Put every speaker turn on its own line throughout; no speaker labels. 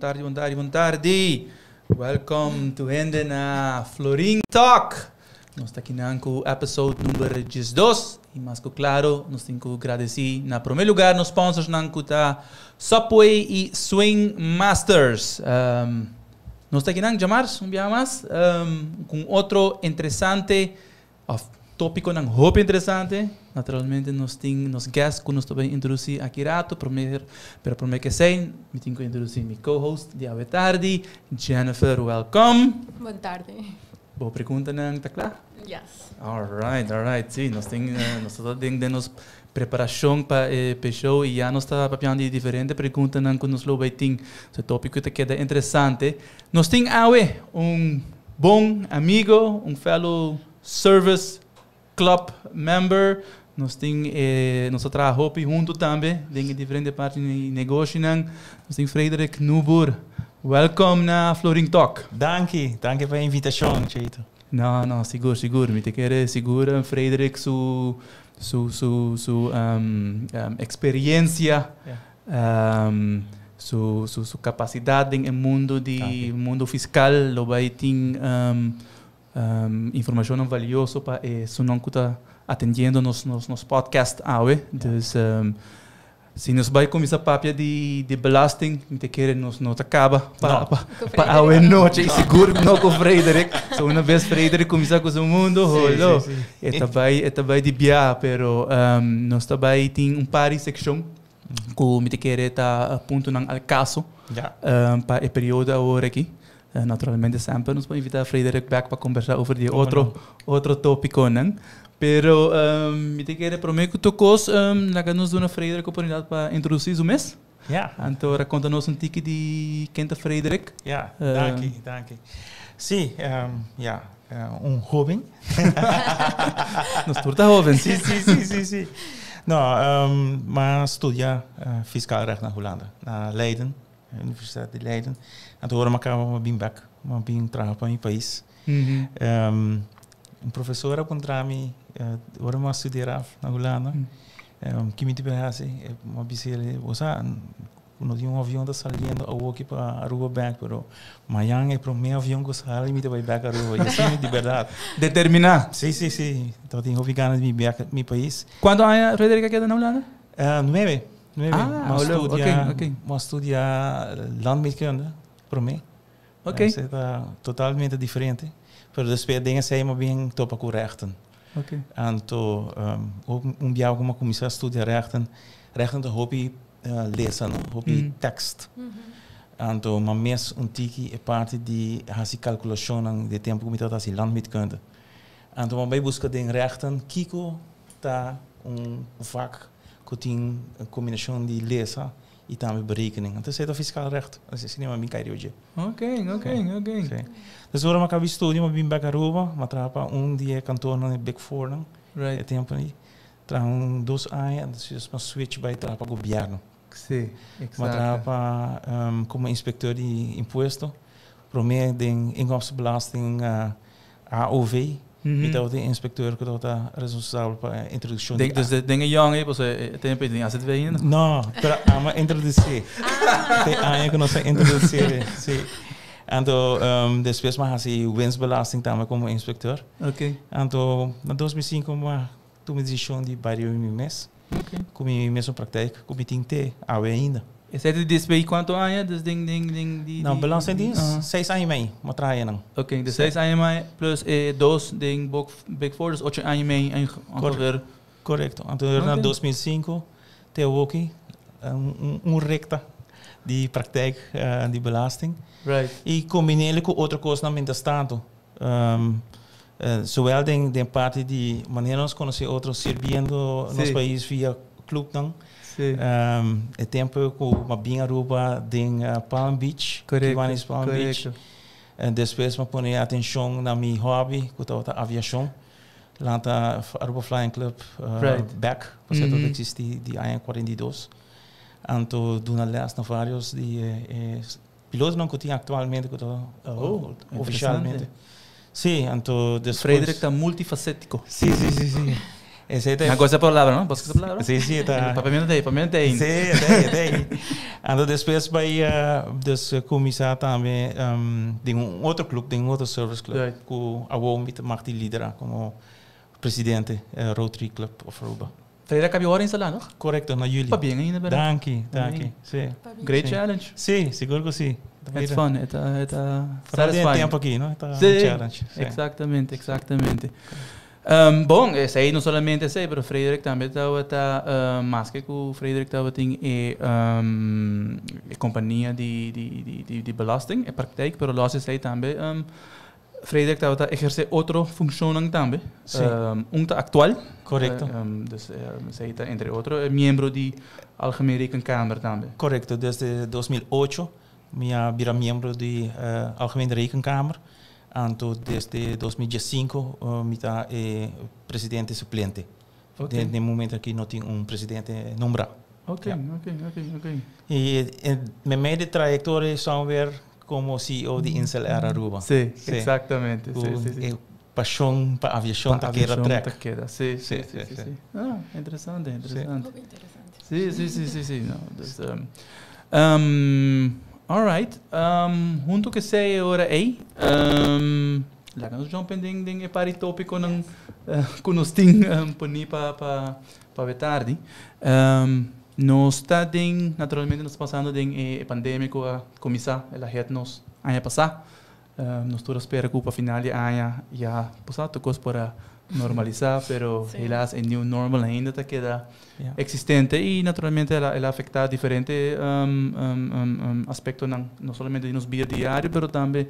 Boa tarde. Welcome to Hende na Florin Talk. Nós estamos aqui no episode número 12. E mais que claro, nós temos que agradecer, na primeiro lugar, nos sponsors da Subway e Swing Masters. Nós estamos aqui no Jamar, um dia mais, com outro interessante tópico, um hobby interessante. Naturalmente, nós temos guests que nós também introduzir aqui rato. Primeiro que sei, eu tenho que introduzir meu co-host de Boa tarde, Jennifer, welcome.
Boa tarde.
Boa pergunta, não está claro?
Yes.
Alright. Sim, nós estamos dando preparação para o show e já nós estamos papando de diferentes perguntas que nós vamos ter. O tópico que queda interessante. Nós temos bom amigo, fellow service club member. Nós trabalhamos juntos também, em diferentes partes do negócio. Nós temos Frederik Nubur. Welcome na Florin Talk.
Danke pela invitação, Cheito.
Não, seguro. Me quero segura, Frederik, sua experiência, sua capacidade no mundo fiscal, lo vai ter informação valiosa para isso não está atendendo nos podcast, então se nós vai começar a papia de belasting, te querer nos acaba para a noite, seguro não com Frederik. So uma vez Frederik começar com o mundo, é vai de biar, pero nós também tem par de seção que me te querer tá ponto não al caso para o período agora aqui. Naturalmente sempre nos vai invitar Frederik back para conversar sobre outro tópico, não? Pero me te quero prometer que nós nos dá uma Frederik oportunidade para introduzir o mês. Então, conta-nos tique de quem é Frederik.
Danke. Sim, jovem.
Nós todos jovens.
Sim. Não, mas estudia fiscal recht na Holanda, na Leiden, Universidade de Leiden. Então, agora eu vim back, vim trabalhar para meu país. Professor encontrou-me, agora eu estudar na Holanda. Que me parece, uma bicicleta, não tinha avião da saliendo ao aqui para Aruba back, pero amanhã é para o meu avião que sai e me vai back Aruba. E assim, de verdade.
Determinar?
Sim. Então, tenho obrigado de vir back meu país.
Quando a Frederik queda na Holanda?
9.
Mas
estudia landbouwkunde, para mim.
Ok.
Isso é totalmente diferente. Pero depois dingen zij maar bien topa com rechten.
Okay.
Então, dia alguma começar a estudar rechten de hobby lezen, hobby tekst. Então, maar mes tiki é parte de essa calculação de tempo que me assim landbouwkunde. Então, maar bij busca de rechten, kiko tá vak que tem combinação de lezen e também berekening. Então, é fiscal recht. Dat is niet maar mijn carrière.
Ok.
Dus waarom ik heb gestudeerd, maar ben bij Aruba, maar trabalho dia kantoor na Big Four,
right?
É tempo aí, trabalho 2 anos, dus maar switch bij trabalho governo.
Sim, exato.
Maar trabalho como inspector de imposto, para mim de inkomstenbelasting AOV. Então, o inspector que está responsável para a introdução.
Dus de dingen jong, você tem a AZV ainda?
Não, para a introduzir. Tem a que nós introduzir, sim. Então, depois mais assim, winstbelasting também como inspector.
Ok.
Então, na 2005 uma posição de vários meses.
Ok.
Com minha mesma prática, com minha tinta ainda.
Esse é de despedir quanto anos?
Não, belasting diz 6 anos e meio, uma traia não.
Ok, de 6 anos e meio plus 2 de Big Four, dus 8 anos e meio ongeveer.
Correto. Então, na 2005, tenho aqui recta de praktijk de belasting.
Right.
E combinei com outra coisa na mente tanto. Zowel de parte de maneira nós conhecer outros servindo nos países via clube não. É tempo que uma bem Aruba em Palm Beach,
Correto.
Palm Beach. Depois me pôr atenção na minha hobby, que é a aviação. Lá está Aruba Flying Club back, porque tudo existe de ano 42. Então, do na leste vários de pilotos não que tem atualmente, que oficialmente. Sim, então
Frederik está multifacético.
Sim.
Agora a palavra, não? Posso essa palavra?
Sim, tá.
Papiamento aí.
Sim. Então depois vai começar também tem outro clube, tem outro service club, que a WOM mag die liderar como presidente Rotary Club of Aruba.
Freire acabou hora em Salá, não?
Correto, na Juli.
Tá bem ainda,
Danke. Sim.
Great challenge.
Sim, seguro que sim.
It's fun, it's
satisfying. Tempo aqui, não?
Challenge. Exatamente. Bom, esse aí não somente esse aí, mas o Frederik também está mais que o Frederik tem companhia de belasting, é praktijk, mas lá esse aí também Frederik está exercer outra função também, atual.
Correcto.
Dus esse está entre outros membro de Algemene Rekenkamer também.
Correcto, desde 2008 minha vira membro de Algemene Rekenkamer. Então, desde 2015, eu presidente suplente. Okay. No momento aqui não tem presidente nombrado.
Ok.
E na minha trajetória são ver como CEO de Insel Aruba.
Sim, exatamente.
Sim. Paixão para aviação taqueira track.
Sim. Ah, interessante. Sim. Alright. Junto que sei agora aí, lá nós vamos pending para o tópico que nós temos para tarde. Nós estamos naturalmente nós passando de pandemia que a começar, ela het nos ano passado. Nós todos esperamos que para final de ano já passar coisas para normalizar, pero helaas een new normal ainda está queda existente e naturalmente ela afeta diferentes aspectos não somente de nos dia diário, pero também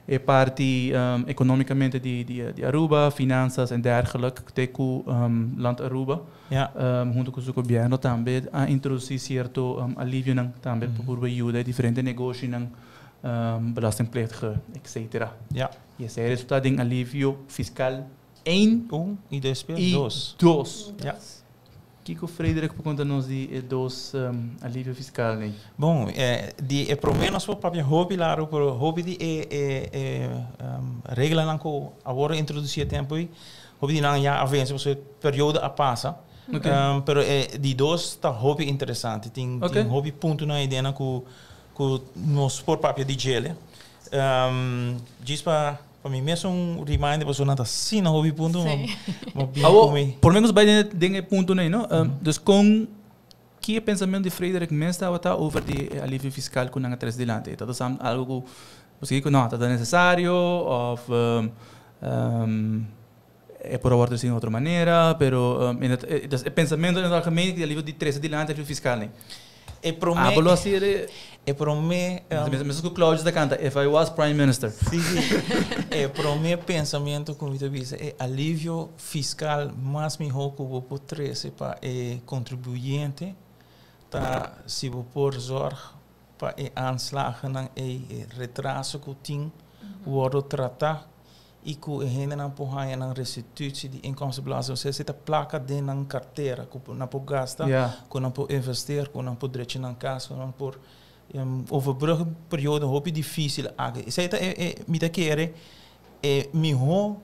é parte economicamente de Aruba, finanças en dergelijke que o land Aruba junto com o governo também a introduzir certo alívio também por ajuda diferentes negócios belastingplegtige, etc. E esse é o resultado de alívio fiscal 1
e 2.
Ja. O Frederik por conta nos de dois alívio fiscal, né?
Bom, de pelo menos para o hobby lá, para o hobby de regra não que agora introduzir tempo aí, hobby de não já avança você período a passa. Pero de dois está hobby interessante. Tem hobby ponto na ideia que nos por papel de gel. Diz para mim mesmo reminder para não assim na hobby ponto.
Por menos vai de ponto não. Dus com que pensamento de Frederik mesmo estava over de alívio fiscal com a três delante. Então algo que não está necessário ou é por ordem de outra maneira, pero o pensamento no algemeen de alívio de três delante alívio fiscal né.
E para mim,
mesmo que o Cláudio da canta, if I was Prime Minister.
Sim. Para mim, pensamento como eu disse, é alívio fiscal mais melhor que eu posso trazer para o contribuinte, tá? Se eu por zorg para o aanslagen na retraso que tem, o tratar e que o gente não pode na restituição de inkomstenbelasting, ou seja, a placa de na carteira, que não pode gastar, que não pode investir, que não pode retirar na casa, que não pode overbruggen periode hoop difícil. Isso é me querer melhor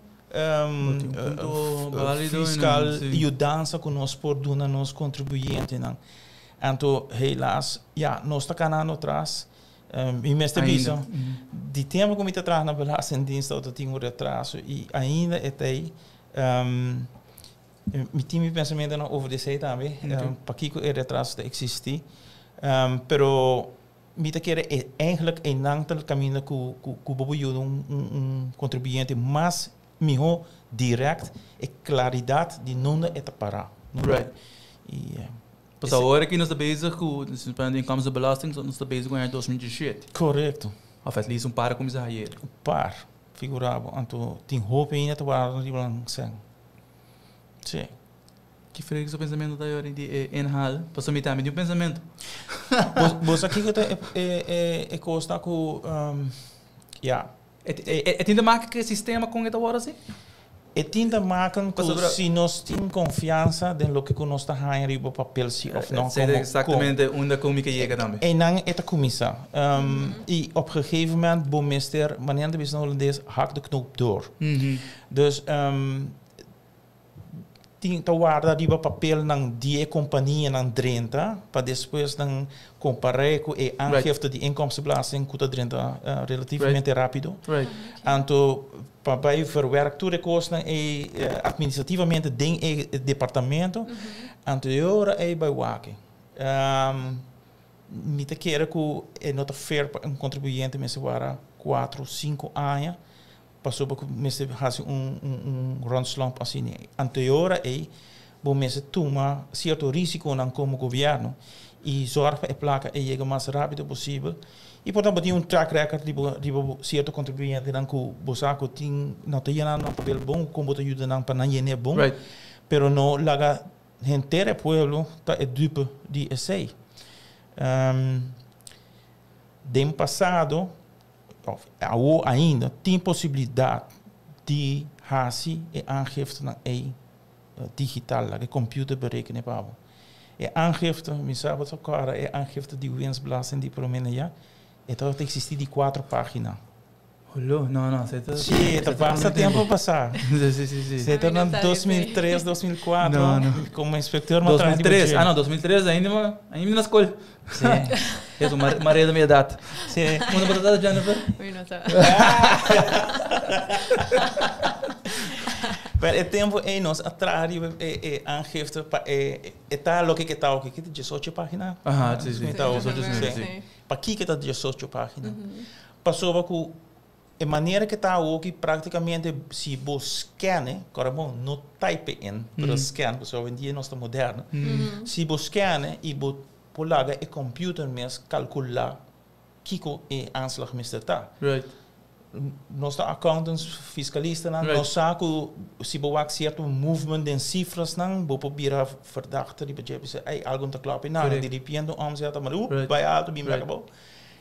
fiscal ajudança que nós podemos nos contribuintes. Então, helaas, nós está canando atrás. E mestre bisa de tempo que me traz na belastingdienst dat tem retraso e ainda aí me time pensamento over de também para que o retraso existe pero me quer eigenlijk een aantal caminho que bobo contribuinte mais melhor direct e claridade de não é parar
right Pas agora que nós estamos bezig com de inkomstenbelasting, nós estamos bezig com 2017.
Correto.
Of at least par como já hier.
Par, figurável. Então, tem roupa ainda para arribar sem. Sim.
Que freio seu pensamento da hora de enhal? Passou me também de pensamento.
Você aqui é costa com
é tinda marca que sistema com esta hora assim?
E tinta maken se nós temos confiança em lo que nós está ganhando no papel se of não
como exatamente onde como que chega também.
E não é a comissão. E op een gegeven moment bom meester wanneer de holandês hakt de knop door. Dus tinha guarda riba papel nang die companhia nang 30 para depois nang comparar com a aangifte de inkomstenbelasting kuta 30 relativamente rápido.
Right.
Anto para verwerkt toe de kosten administrativamente ding departamento anto ora bij waken. Niet te keren que nota fair contribuinte mensen waren 4, 5 anos passou para mensen hazen rondslag assim anterior bom mensen toma certo risco não como governo e zorg para a placa chega mais rápido possível e portanto tem track record de certo contribuinte não que bosaco tem não tem nada papel bom como te ajuda não para não é bom pero no laga gente pueblo tá é dupe de essay dem passado ainda tem possibilidade de fazer a aangifte na digital, de computer berekenen para e aangifte, misal wat ook al, aangifte die winstbelasting die promenen ja, het had existiert die 4 pagina.
Hallo, não,
Sim, tá passa tempo passar.
Sim.
Você tá em 2003, 2004, como inspector
2003, não, 2003 ainda na escola.
Sim.
É uma Maria da minha idade.
Sim.
Quando batata Jennifer?
Pero het tempo nós atrás aangifte para lo que tal que 18 página.
Aha, sim.
Para que tá 18 página. Passou com a maneira que está hoje praticamente se você scanne, agora bom, não type in, mas scan, porque hoje em dia nós estamos modernos. Se você scanne e você polaga e computer mesmo calcular que é aanslag misdaad está.
Right.
Nós accountants, fiscalistas, nós sabemos se você certo movement em cifras, você probeer verdachte, die budget, algo está claro, não, de repente omzet, maar bij alto, bem lekker.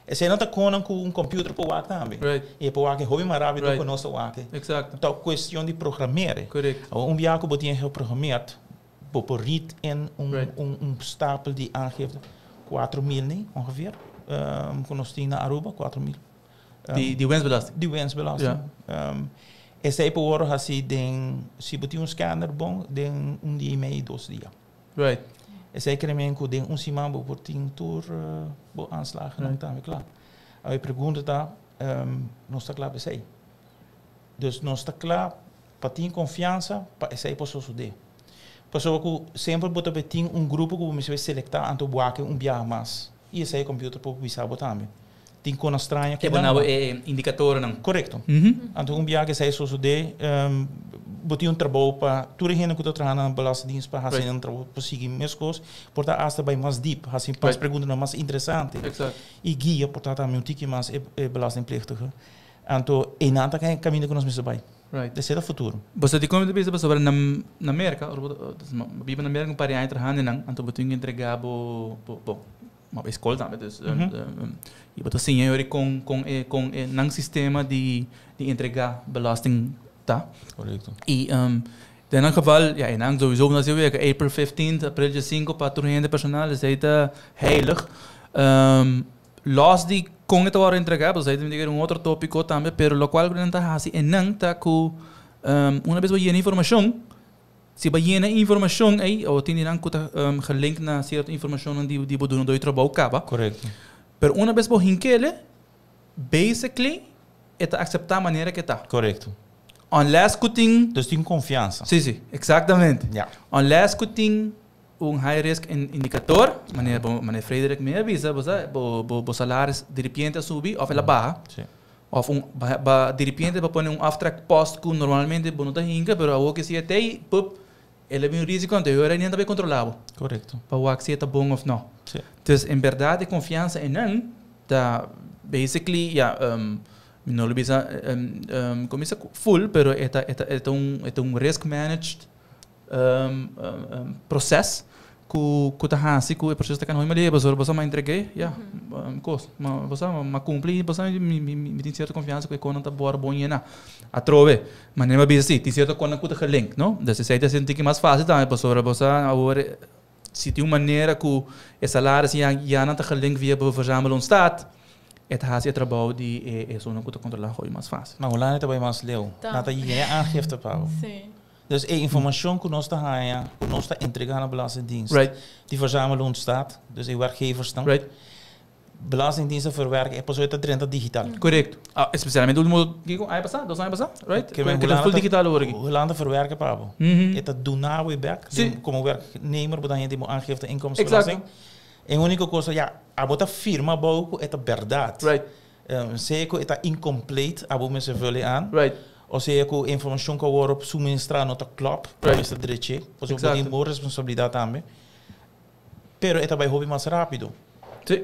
Você não está com computer para o também. E para o hobby mais rápido que nós temos.
Exato.
Então, questão de programar.
Correto.
Dia que você tem programado, você rit in stapel de aangifte 4.000 ongeveer. Que nós temos na Aruba, 4.000.
Die winstbelasting.
Die winstbelasting. Essa é por hora, se você tem scanner bom, den dia e meio, 2 dias.
Right.
Essa é que eu tenho semana por tem tour aanslagen não tá claro. Aí pergunta tá, nós está claro para isso. Dus nós está claro para ter confiança para essa aí posso suceder. Pessoa que sempre bota betim grupo que você vai seletar anto buaque viagem mais. E esse aí computer para visar também. Tem coisa estranha que
indicador não.
Correto. Anto viagem esse aí suceder botar trabalho para tudo que está trabalhando na belastingdienst para fazer trabalho para seguir minhas coisas, portanto hasta bem mais deep, assim para perguntas mais interessantes. E guia portanto também tique mais belastingpligtige. Então é nada que caminho que nós vamos vai. Esse é o futuro.
Você tem como dizer sobre na América, vive na América para ir trabalhando não, então botar entregar uma escola também, e botar senhor com um sistema de entregar belasting. Tá?
Correto.
E in geval, ja, in sowieso nós eu que April 15, April 5 para turno personal, is está heilig. Los de com het worden entregados, aí tem outro tópico também, pero lo cual não está assim, e não está com uma vez vai informação, se vai informação aí, ou tem não que gelink na certa informação die we doen door trabalho acaba.
Correto.
Pero uma vez vai hinkele, basically, é aceitar a maneira que está.
Correto.
Unless que tem...
Dus tem confiança.
Sim, exatamente.
Yeah.
Unless que tem high risk indicador, meneer Frederik me avisa, o salário de repente subir, ou ela baixa, ou de repente vai pôr aftrack post que normalmente não está hinca, mas o que se até ele vem risco anterior e não está bem controlado.
Correto.
Para o que se está bom ou não. Então, em verdade, confiança em não, tá basically, não lhe bisa começa full, pero é risk managed processo que tá assim que o processo tá canônico ali, você me entreguei, coisa, você me cumpri, você me tem certa confiança que quando tá bom na a trove, mas não é bem assim, tem certa quando que tá link, não? Desse jeito assim que mais fácil também, você agora se tem uma maneira que o salário já não tá link via verzamelen staat. Het haast het trabalho de zo'n goed controlar gooi mais fácil.
Maar hoe lang het bij ons leeuw? Dat je aangifte Paulo.
Sim.
Dus informatie que nós está entregando à Belastingdienst.
Right.
Die verzamelen ontstaat, dus de werkgevers dan.
Right.
Belastingdiensten verwerken, pas uit de digitaal.
Correto. Especialmente o último, ano passado, 2 anos passado, right?
Que
é full digital hoor ik.
Hoe landen verwerken, Pablo? Het doen na weer back. Como werknemer, dan je die aangifte inkomstenbelasting. En única coisa, ja, a firma bouwen, het is verdad.
Right.
Zeker, het is incomplete, abo mensen vullen aan.
Right.
Ou seja, que a informação que eu vou suministrar não está claro para esse direito, pois eu tenho boa responsabilidade também. Pero é também hobby mais rápido.
Sim.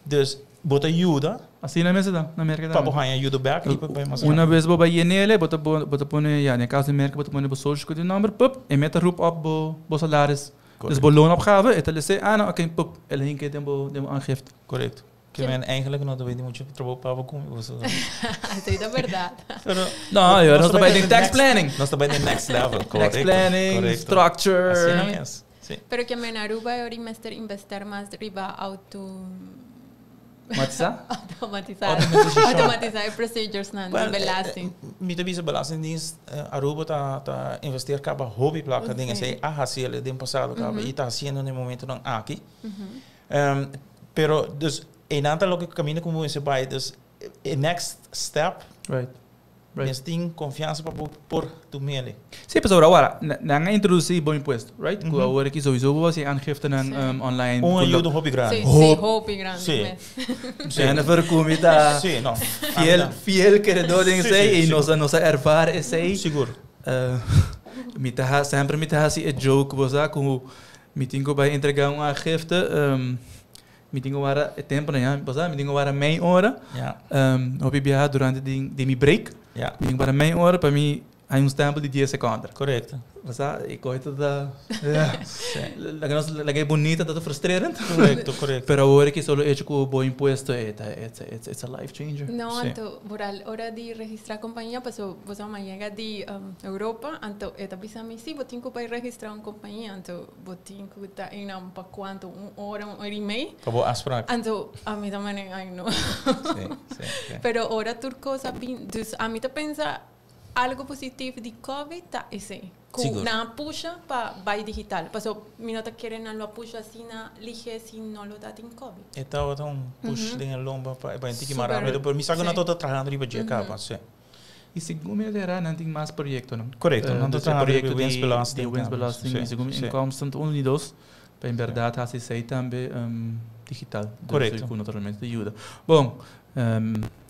Dus, bota ajuda.
Assim na mesa da, na América
também. Para ajuda back e para mais rápido.
Uma vez vou para INL, bota põe, ja, na casa da América, bota põe o social security number, pup, e mete a roep op bo salaris. Dus bo loonopgave, het is zeggen, nou, oké, pup, ele hinke demo aangifte.
Correto. Que men eigenlijk não deve muito trabalho para comigo.
Isso é verdade.
Não, eu não trabalho em tax planning.
Nós trabalhamos em next level.
Tax planning, structure.
Assim não é. Sim.
Pero que men Aruba é investir mais riba
Automatizar
procedures na belasting.
Met de belastingdienst Aruba tá investir caba hobby placa dingen sei a hacer de passado caba e tá haciendo no momento não aqui. Pero dus en aantal que caminho como esse vai dus next step.
Right.
Mas tem confiança para por tu mele.
Sim, pessoal, agora, na introduzir bom imposto, right? Que agora que sowieso você aangifte online.
Ajuda hobby grande.
Sim, hobby grande.
Sim.
En dan voorkom je dat
sim, não.
Veel credores sei e nossa ervaring é sei.
Seguro.
Sempre met hasi a joke was dat como meeting bij entregar aangifte. Meeting waren het tempo, ja, was dat? Meeting waren mijn oren.
Ja.
Op je viajar durante de mi break.
Ja.
Meeting waren mijn oren, para mim há tempo de 10 segundos.
Correto.
Was dat? Ik hoor het dat. La que bonita, dat frustrerend.
Correto.
Pero agora que solo hecho com bom imposto, it's a life changer.
Não, então, por a hora de registrar a companhia, passou, você chega de Europa, então, é também assim, sim, você tem que registrar uma companhia, então, você tem que estar em para quanto, 1 hora, 1 hora e meia.
Acabou as práticas.
Então, a mim também, ai não.
Sim.
Pero hora turco, sabe, a mim tá pensa algo positivo de COVID tá esse. Na puxa para vai digital. Passou, minota querem não puxa assim na lige assim não lo dá tem COVID.
Então push de lomba para entender mais rápido. Por mim sabe não tô trabalhando riba de capa, sim.
E segundo me terá não tem mais projeto não.
Correto, não tô trabalhando projeto de
winstbelasting, e segundo inkomsten unidos, para em verdade assim sei também digital.
Correto.
Com naturalmente ajuda. Bom,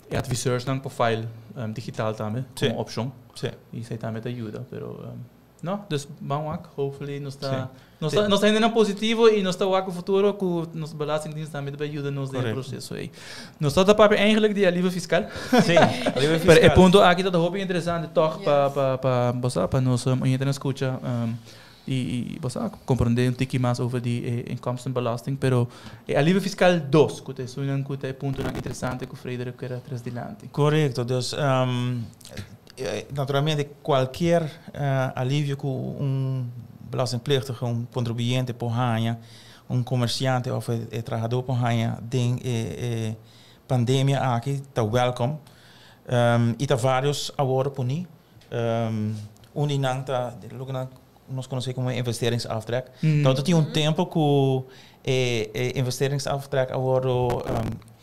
adviseurs dan profile digital também, como opção.
Sim.
E sei também ajuda, pero não, dus vamos lá, hopefully nós está indo na positivo e nós está lá com o futuro com nos belastingdienst também vai ajudar nos no processo aí. Nós está para eigenlijk de alívio fiscal.
Sim, alívio fiscal.
Pero é ponto aqui tá hobby interessante toch para nós entrar escuta e você compreender tique mais over die inkomstenbelasting, pero alívio fiscal 2, que é ponto interessante que o Frederik quer trazer dilante.
Correto, dus naturalmente qualquer alívio que belastingpligtige, contribuinte por ganha, comerciante of trabalhador por ganha, tem pandemia aqui, está welcome. E tá vários agora por mim. Uninang tá, nós conhecemos como investeringsaftrek. Então tinha tempo que investeringsaftrek agora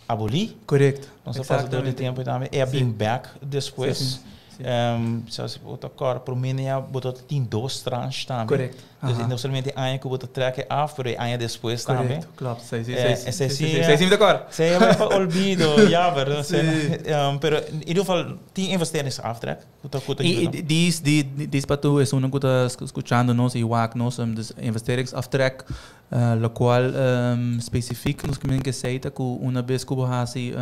aboli.
Correto.
Nós passamos todo o tempo também. É bem back depois. Zoals we elkaar promeneren, botar tem 2 tranches também.
Correto.
Dus não somente ano que botar trekken af, pero ano depois também.
Claro, sei
sim de acordo. Sei para olvido, ja, pero in ieder geval tem investeringsaftrek.
E diz para tu é uma que está escutando nós e waak nós, dus investeringsaftrek, lo qual específico nos que sei que uma vez que você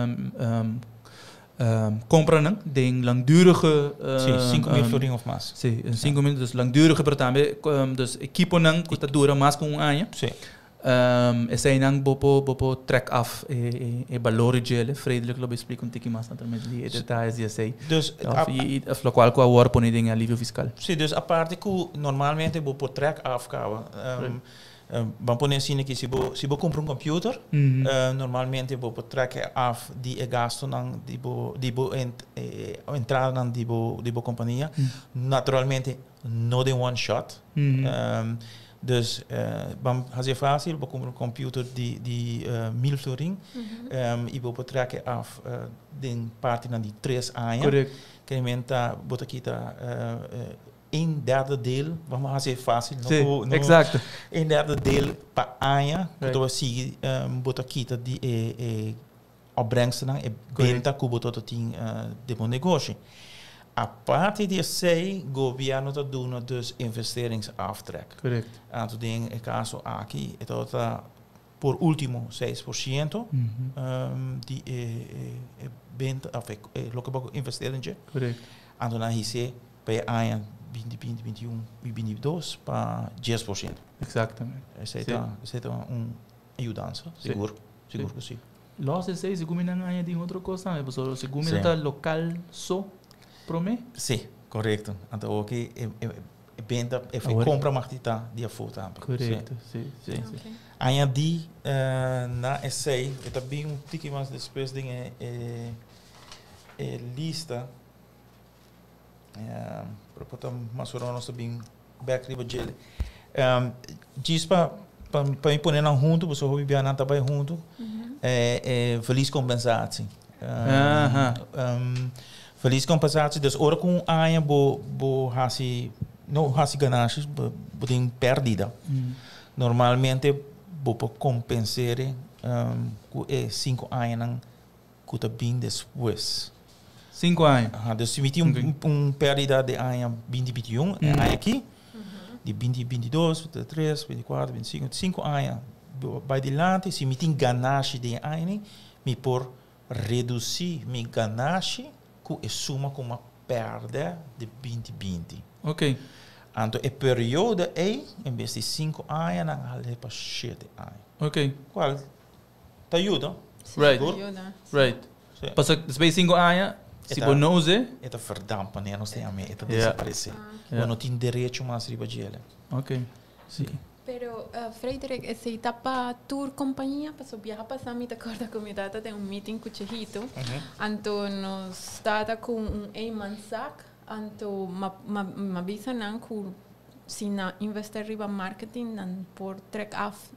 compra de langdurige
5.000 florin of mais.
Sim, 5.000 dus langdurige pretame dus equipo nang que está dura mais com ano.
Sim.
Esse nang bopo track af e valor gele Frederik lo explica um pouquinho mais naturalmente de detalhes e sei.
Dus
lo qual com agora põe ding alívio fiscal.
Sim, dus a parte que normalmente bopo track af cava. Vamos poner assim que se você compra um computer, normalmente você trekken af die gasto nan entrar nan die companhia. Naturalmente não de one shot. Dus vamos fazer fácil, você compra um computer de 1000 florin e você trekken af de parte nan die 3 anos.
Correct.
Que menta você quita een derde deel, vamos fazer fácil,
exacto.
Een derde deel per aia, então assim, bota kita de opbrengsten e benta cubo tot het de mon negócio. A parte disso, o governo está dando dus investeringsaftrek.
Correct.
Aantal dingen, in caso aqui, então por último 6% die benta, of local investering.
Correct.
Aantal na hice per aia 2021 e 2022 para 10%.
Exatamente.
Essa é ajudança, seguro que sim.
Los de 6, se combina ganha de outra coisa, mas se combina tá local só, promê?
Sim, correto. Então aqui benta compra martita dia foto também.
Correto, sim.
Aia di na essay, é também tiki mais depois dingen lista. Para botar mais ou menos também back riba gel. Diz para me pôr na junto, você vai ver na também junto. Verliescompensatie. Verliescompensatie, dus ora com aia bo hasi ganancias, bo tem perdida. Normalmente bo para compensar com 5 anos nang kuta bem depois.
5 anos.
Dus se metia pérdida de ano 2021, aqui, de 2022, 23, 24, 25, 5 anos. Bij die lante, se metia ganagem de ano, me por reduzir minha ganagem com a suma com uma perda de 2020.
Ok.
Então, a período em vez de 5 anos, não há para 7 anos.
Ok.
Qual? Te ajuda?
Right. Passa depois 5 anos, se você não usa...
É verdampa, né? Não sei a mim, é desaparecer. Eu não tenho direito mais riba de ele.
Ok.
Sim.
Pero, Frederick, essa etapa tour companhia, passou viajar para mim, te acorda que minha data tem meeting com o Chejito. Então, nós data com Mansac, então, me avisa que se na investir riba marketing, por track off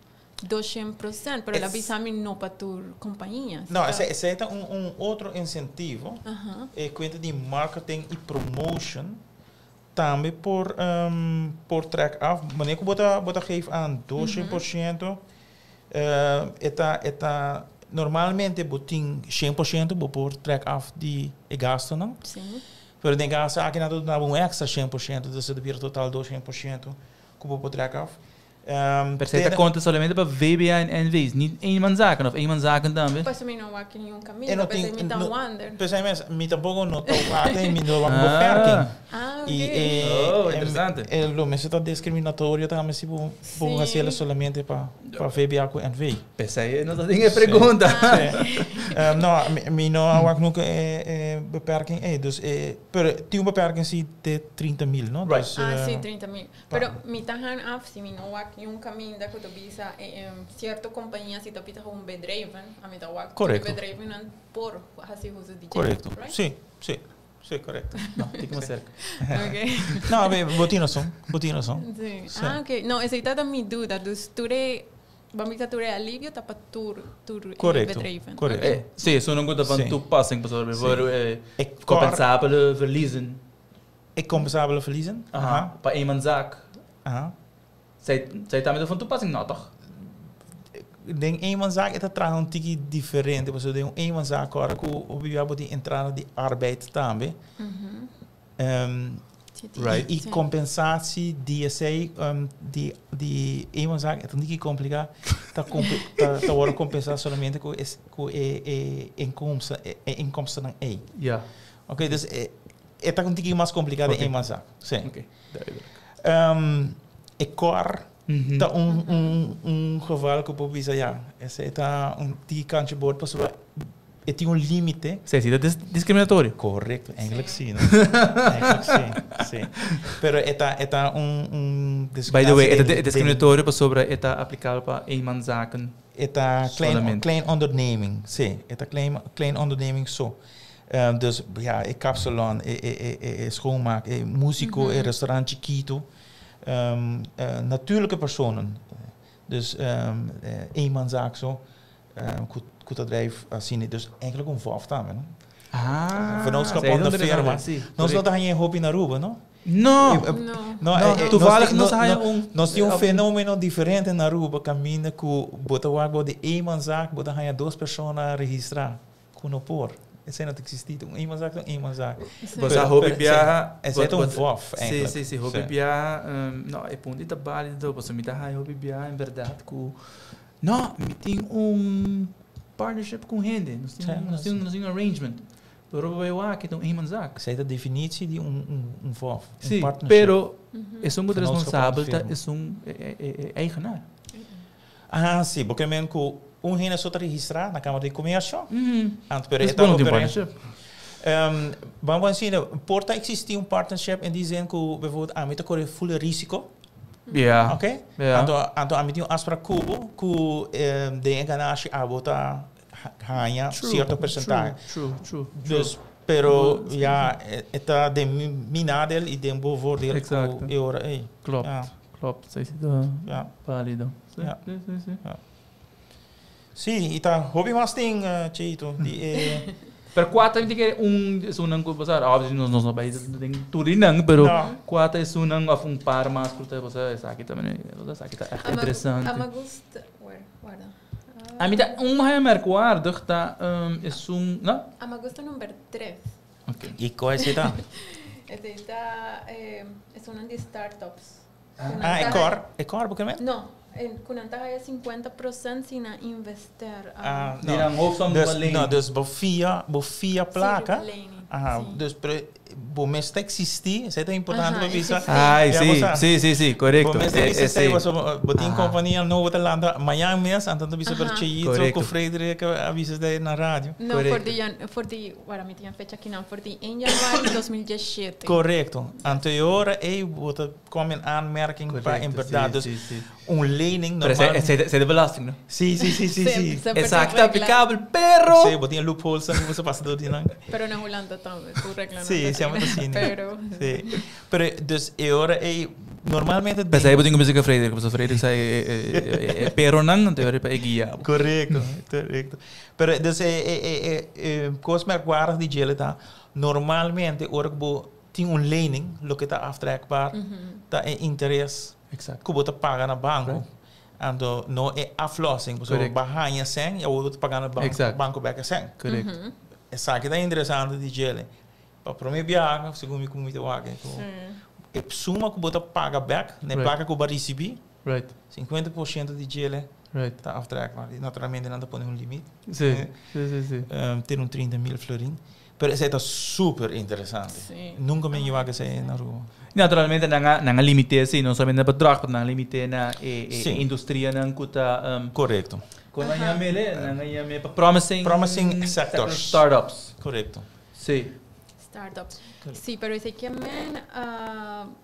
200%, pero la avisa não para tour companhia.
Não, esse é outro incentivo, é conta de marketing e promotion, também por track off, wanneer ik geef aan 200%, normalmente botin 100% por track off de gasto, não?
Sim.
Pero den gasto aqui na um extra 100%, dus het weer totaal 200% por track off.
Percebe conta somente para VBA e NV's, niet eenmaal zaken of eenmaal zaken também.
Pues me não aqui nenhum caminho, pensei me tá wonder.
Pensei mas me tampouco não tô aqui, me não vamos beperking.
Interessante.
Lo me está discriminatório também se vou fazer somente para VBA com NV.
Pensei, não tô ninguém pergunta.
Não, me não há nunca beperking dus tem uma beperking se de 30.000, não?
Right. Sim, 30.000. Pero me tahan af se me não um caminho da que tu visa certa companhia se tu pita com bedrijven, a mim tá o bedrijven não por assim uso de
correto. Sim, correto.
Não, tem que me cerca.
Ok.
Não, botinação.
Sim. Ok. Não, essa é a minha dúvida. Dus ture vamos ture alívio tá para tur bedrijven.
Correto.
Sim, só não gosta van toepassing, bijvoorbeeld compensabele verliezen.
Compensabele verliezen?
Para eenmaal zaak. Zij daarmee van toepassing, nou toch?
Ik denk eenmanszaak is trouwens een tikje different. Dus een eenmanszaak waar ik op die entrada die arbeid tambe.
Right.
Die compensatie die je zei, die eenmanszaak is een tikje complicaat. Dat wordt compensatie solamente com inkomsten dan E.
Ja.
Oké, dus het is een tikje mais complicado de eenmanszaak.
Oké, duidelijk.
Ecor, tá geval que eu vou dizer, esse tá um tikje kantje boord, pas tem um limite.
Sim, dat is discriminatório.
Correto, eigenlijk sim. Eigenlijk sim. Pero eta
By the way, het discriminatório para sobre eta aplicável para eenmanszaken.
Eta klein onderneming, sim. Eta klein onderneming zo. Dus ja, kapsalon, schoonmaak, musico, restaurant chiquito. Natuurlijke personen. Dus eenmanszaak zo. Goed bedrijf zien. Dus eigenlijk een verafstaan. Vernootschap onder de firma. Nós não tem hobby na Aruba, não?
Não. Toevallig nós
tem fenômeno diferente na Aruba. Caminha com bota wago de eenmanszaak, bota hanya 2 personas registrar. Kuno por. Esse não existe. Eenmanszaak.
Você hobby viaja.
É um vof.
Sim. Hobby viaja. Não, é ponto de trabalho. Você me dá hobby viaja, em verdade. Não, tem partnership com gente. Nós temos um arrangement. Pero eu aqui tem eenmanszaak.
Essa é a definição de vof.
Sim, pero é muito responsável, é eigenaar.
Sim, porque men com gente só registrar na Câmara de Comércio.
Pero é bom de partnership.
Vamos dizer, porta existe partnership en die zin que bijvoorbeeld aan met de full risico.
Ja.
Oké? Anto aan met een afspraak que de enganatie abota ganha certo percentage.
True.
Dus pero ja, eta de minadel e de voordeel
exact.
Euro.
Klopt. Sei válido. Sim.
Sim, eta hobby mas ting Chito.
Per quatro indica sunang ko basar obviously nos vai turinang pero quatro sunang of par mas curta você sabe também você é interessante.
Amagusta, guarda.
A mim tá mais merquardo tá não?
Amagusta número 3.
Okay. E qual é essa?
Esta é uma de startups.
É cor porque
não. Kunanta haya 50% sina investir.
Dus via placa. Dus bom está existir, isso é importante para visar.
Sim, correto.
Existir, você botin companhia novo da landa, Miami mês, então tu bisa percaya com Frederic avisa daí na rádio.
Não, for the, agora me tinha fecha aqui não, for the em januário de 2017.
Correto. Anterior bota komen aanmerking para em verdade. Dus lening normal.
Mas é de belasting, não?
Sim.
Exato, aplicável, pero.
Sim, botin loopholes, não você passa do dinang.
Pero na Holanda também, tu reclama.
Sim, chama assim. Pero dus normalmente
mas aí botinho música Frederic, porque Frederic sai pero não te vai para guia.
Correto. Pero dus coisa merkwaardig die gele tá. Normalmente orgo tem lening, lo que tá aftrekbaar, tá interesse.
Exato.
Que você paga na banco. Então não é aflossing, você barranha sem, eu vou pagar na banco back sem.
Correto.
Essa que tá interessante de gele. Para mim viajar, segundo me como eu acho. É suma que você paga back, né? Placa que você receber.
Right.
50% de gele.
Right.
Tá aftrekbaar. Naturalmente não dá para um limite.
Sim.
Ter 30 mil florin. Pero isso é super interessante. Nunca me imaginei que na rua.
Naturalmente não limite assim, não somente na bedrag, mas não limite na indústria não cuta.
Correto.
Quando a gente promising
sectors,
startups.
Correto.
Sim.
Startups. Sim, pero isso aqui é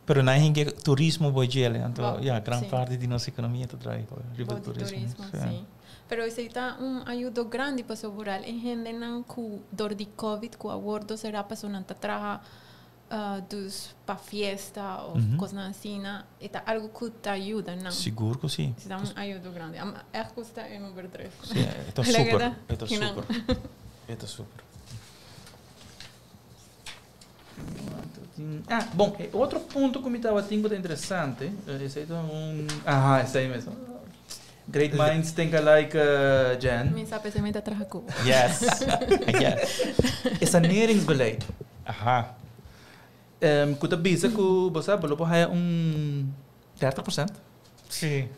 pero na gente turismo boiele, então grande parte de nossa economia está trai para
turismo. Sim. Pero isso está ajuda grande para sobrar. Em gente não com dor de COVID, com aborto será para não trabalhar dos para festa ou coisas assim, é algo que te ajuda, não?
Seguro que sim.
Isso dá ajuda grande. É que está em número 3.
Sim, está super. Está super.
Bom, outro ponto que me estava tendo interessante, esse aí esse aí mesmo. Great minds think alike, Jan.
Mijn pensamento atrás Cuba.
Yes.
É saneringsbeleid.
Aha.
Kuta bisa ku basa belopo haya 30%.
Sim.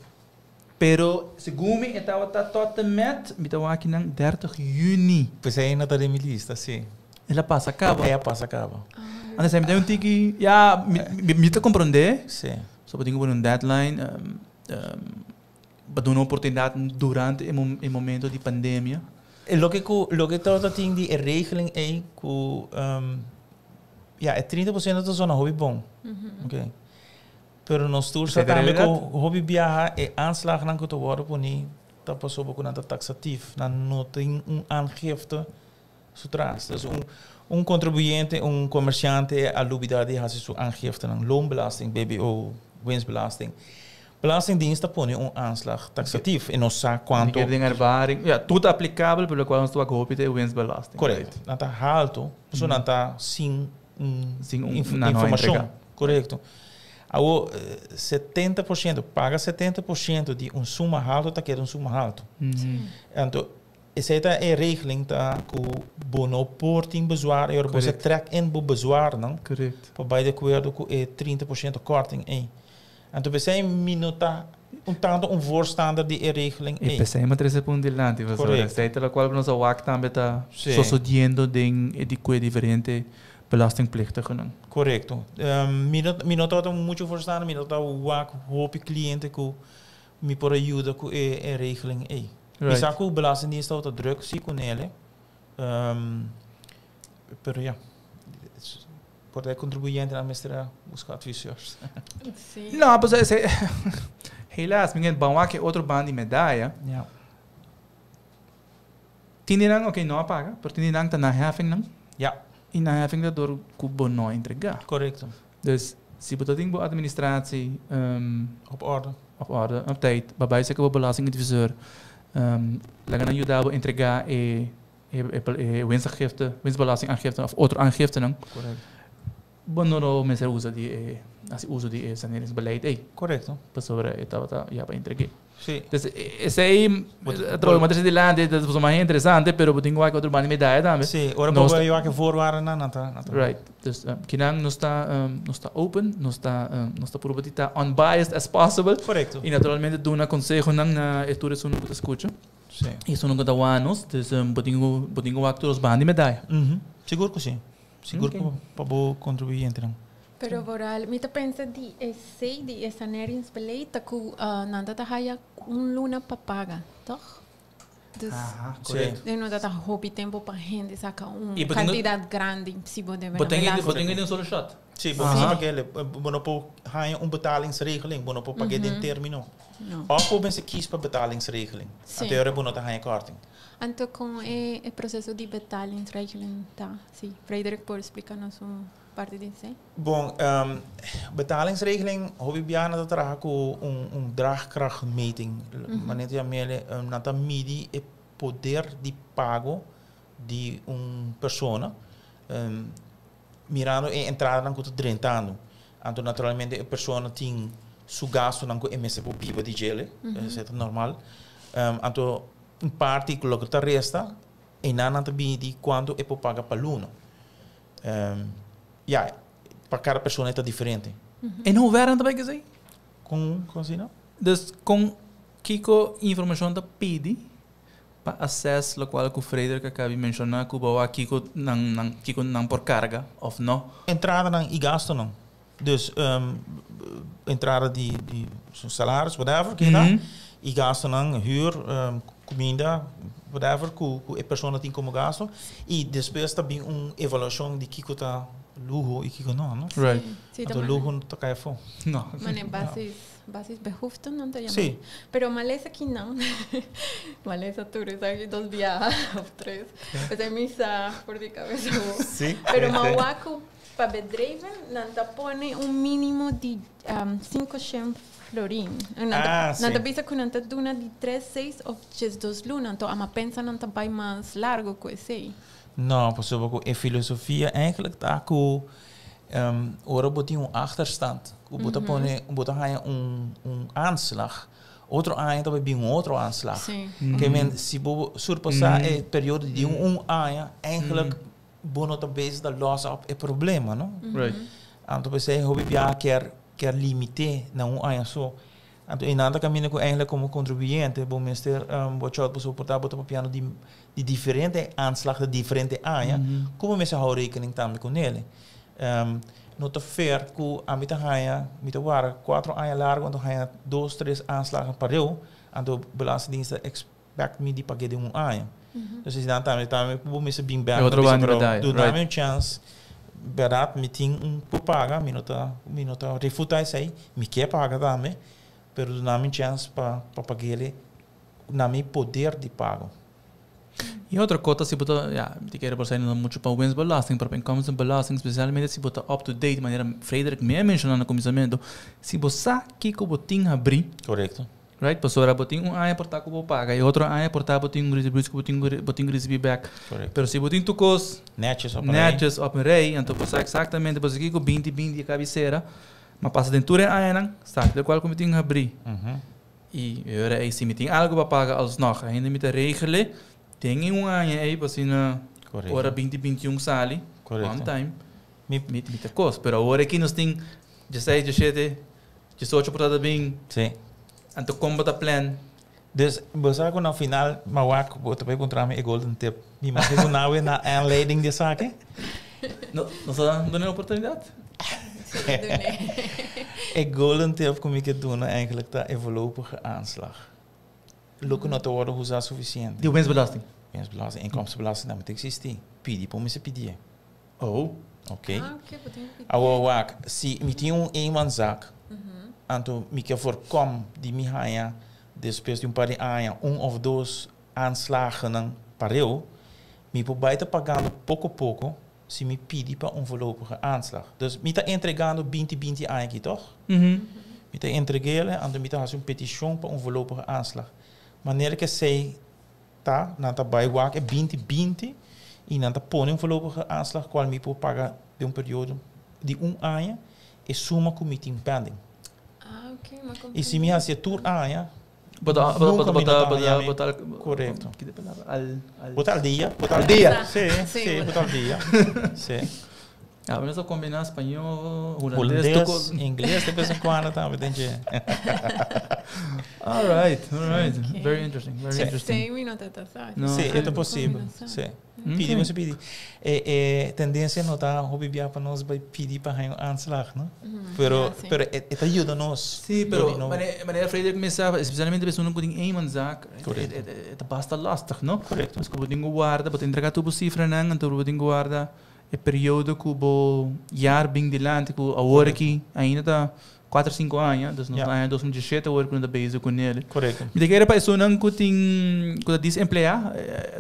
Pero segundo me estava tot met, me estava aqui na 30 Juni.
Pois aí não está de minha lista, sim.
Ela passa acaba.
Passa acaba.
Anda sempre tem tiki, me te compreender.
Sim.
Só para ter deadline, para dar uma oportunidade durante o momento de pandemia.
Lo que todo tem de regeling é que ja, 30% é só hobby bom. Okay. Pero nos tours também que hobby viajar é aanslag na que tu worden por ni tá passou pouco na taxativo, na não tem aangifte sutras. Dus contribuinte, comerciante a lubidade has sua aangifte na loonbelasting, BBO, winstbelasting. Belastingdiensten põe aanslag taxatief en ons saak quanto.
Die ervaring, ja, tudo aplicável pelo qual nós tu agopite o winstbelasting.
Correto. Nata alto, so nata sem informação. Correto. Ao 70% paga 70% de suma alto tá quer suma alto. Então essa é a regeling tá que bono porting bezwaar e você trek in bo bezwaar não.
Correto.
Para beide acordo com 30% korting em. Então você é minuta tanto voorstander de regeling
e pensei uma 13 de lá, tipo, receita da qual nós ao também tá sucedendo de coisa diferente belastingpligtige não.
Correto. Minuta muito voorstander, minuta o hoop cliente que me por ajuda com a regeling aí. Bisa que o belastingdienst está druk sim com ele. Pero ja. Por el contribuyente na mestra buscar adviseurs.
Sim.
Não, mas helaas, minha bom aqui outro bando de medalha.
Ja.
Tindirang okay não paga, pero tindirang tá na heffing não.
Ja.
E na heffing da dor cubo não entregar.
Correto.
Dus se você tem boa administratie
op orde,
op tijd, waarbij ze que o belastingadviseur lá gaan ajudar a entregar winstbelastingaangifte of outro aangifte não.
Correto.
Bom, não mensen usa die uso die saneringsbeleid
correto.
Sobre estava já para entregar.
Sim.
Dus esse aí trouxe uma terceira de lá, das pessoas mais interessante, pero tenho que outro bando medalha também.
Sim, ora para eu que voorwaarden na nata.
Right. Dus kinang não está open, não está por estar unbiased as possible.
Correto.
E naturalmente dou um conselho na estudo isso não que escuta.
Sim.
Isso não que dá anos, dus tenho que os bando medalha.
Seguro que sim. Seguro que para contribuir então.
Pero vooral, me pensa de esse de saneringsbeleid que nada tá haya luna para pagar, toch? Dus
correto.
Eu não dá hobby tempo para gente sacar quantidade grande se pode ver.
Botem um solo shot.
Sim, porque ele bono po haya betalingsregeling, bono po pagar de termino. Of po se kies para betalingsregeling. Até hora bono tá haya korting.
Então com o processo de betalingsregeling tá, sim. Frederik pode explicar-nos parte disso?
Bom, betalingsregeling, hobby biana dat raak draagkrachtmeting. Maneira mele nata midi e poder de pago de persona mirando e entrada na conta 30 anos. Então naturalmente a persona tem su gasto na conta MS por pipa de gele, isso é normal. Então parte que logo resta e nana midi quando é por pagar para aluno. Ja, para cada pessoa é diferente.
En hoe werkt dat bij gezegd?
Com assim não?
Dus com Kiko informação da pedi para acesso lo qual que o Frederik acaba de mencionar que o Kiko não por carga of não?
Entrada não e gasto não. Dus entrada de salários, whatever, que dá. E gasto não, huur, comida, whatever, que a pessoa tem como gasto. E depois também avaliação de Kiko tá lujo e Kiko não?
Right.
Então lujo não tá cai fora.
Não.
Mas basis behoeften não te llaman.
Sí.
Pero maleza aquí no. Maleza tú eres aquí 2 días o 3. Pues hay misa por de cabeza.
Sí.
Pero mauaco para bedrijven não te pone mínimo de 500 florin. Não te pisa que não te duna de 3, 6 ou 2 lunas. Então a pensa não te vai mais largo que esse.
Não, pessoal, a filosofia eigenlijk tá com ora botem achterstand. O bota há aanslag. Outro ano também bem outro aanslag. Que men se bo surpassar a período de ano, eigenlijk bono talvez da loss op é problema, não?
Right.
Então você hobby quer limiter na ano só. Então em nada caminho com eigenlijk como contribuinte, bom minister, botar para piano de diferente aanslag de diferente ano. Como me se hou rekening também com ele? Nota fair que a mita haya, mita war 4 anos largo, então haya 2, 3 aanslagen per eeuw, en de belastingdiensten expect me die pakken de ano. Dus is dan também vou se bem bem.
Outro ano de
do dá uma chance. Barato, me tem paga, minuta refutar isso aí, me quer pagar também, pero do dá uma chance para pagar ele, na meu poder de pago.
E outra coisa, se você te quer por sair muito para o belasting, para inkomstenbelasting, especialmente se você up to date, maneira Frederik me mencionou no começamento, se você aqui que você tem abrir,
correto,
right? Pastora, você tem ano por que você paga e outro ano por que você tem receber back.
correto.
Pero se você tem tucos
netjes
op een rij, então você exatamente você aqui com 20 cabeceira, mas passa dentro de ano, sabe? De qual você tem abrir. E agora aí se me tem algo para pagar alsnog, ainda me te regelen. Tem um ano aí para assim na hora 2021 sali, on time, me te cost. Pero agora aqui nós tem 16, 17, 18 por bem.
Sim.
Então como tá plan?
Dus você no final, maar você vai encontrar me golden tip. Me mas isso não é na aanleiding de zaken.
Não só dando oportunidade.
Een golden tip kom ik het doen eigenlijk dat een voorlopige aanslag. Lukken naar te worden hoe dat sufficiënt.
Die winstbelasting.
Winstbelasting, inkomstenbelasting, dat moet existeren. Pidi, por me se pedir.
Oh.
Oké. Agora, se me tem eenmanszaak, então me quer voorkomen die me haya, depois de paar anos, of 2 aanslagen para eu, me por buiten pagando pouco a pouco, se me pedir para voorlopige aanslag. Dus me está entregando 20 anos aqui, toch? Me está entregando, então me está fazendo petição para voorlopige aanslag. Maneira que sei, tá, na tabai wak é 20 e na tapone voorlopige aanslag qual me por pagar de período de ano e suma com me tem pending.
Ok, mas
e se me hace tur ano,
botar
correto.
Que palavra?
Botar al dia. Sim, botar al dia. Sim.
Ah, mas eu combinar espanhol,
holandês, inglês, de vez em quando também tem que.
All right. Okay. Very interesting.
Sim, minuto tá certo.
Sim, é possível. Sim. Pedir, mas pedir. Tendência não tá hobby para nós vai pedir para ganhar aanslag, não? Pero ajuda nós.
Sim, pero maneira Frederik começava, especialmente a pessoa não tem eenmanszaak, é bastante lastig, não?
Correto.
Mas como tem guarda, pode entregar tudo cifra não, então pode guarda é período que o jaar bem dilante, que a hora aqui ainda tá 4, 5 anos, dus nós em 2017 agora quando base com ele.
Correto.
Me diga para pessoa não que tem que desemplear,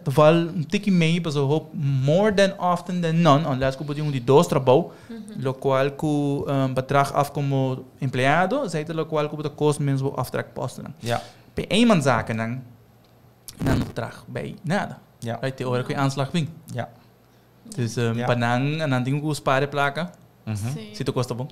val tique meio para so more than often than none, unless que pode de 2 trabalho, lo qual que bedrag af como empleado, zeite lo qual que pode kost menos aftrek posten.
Ja.
Bij eenmanszaken dan bedrag bij nada.
Ja.
Right, de hora que aanslag ving.
Ja.
Dus banang en dan dingen que spare placa. Si tu costa bom.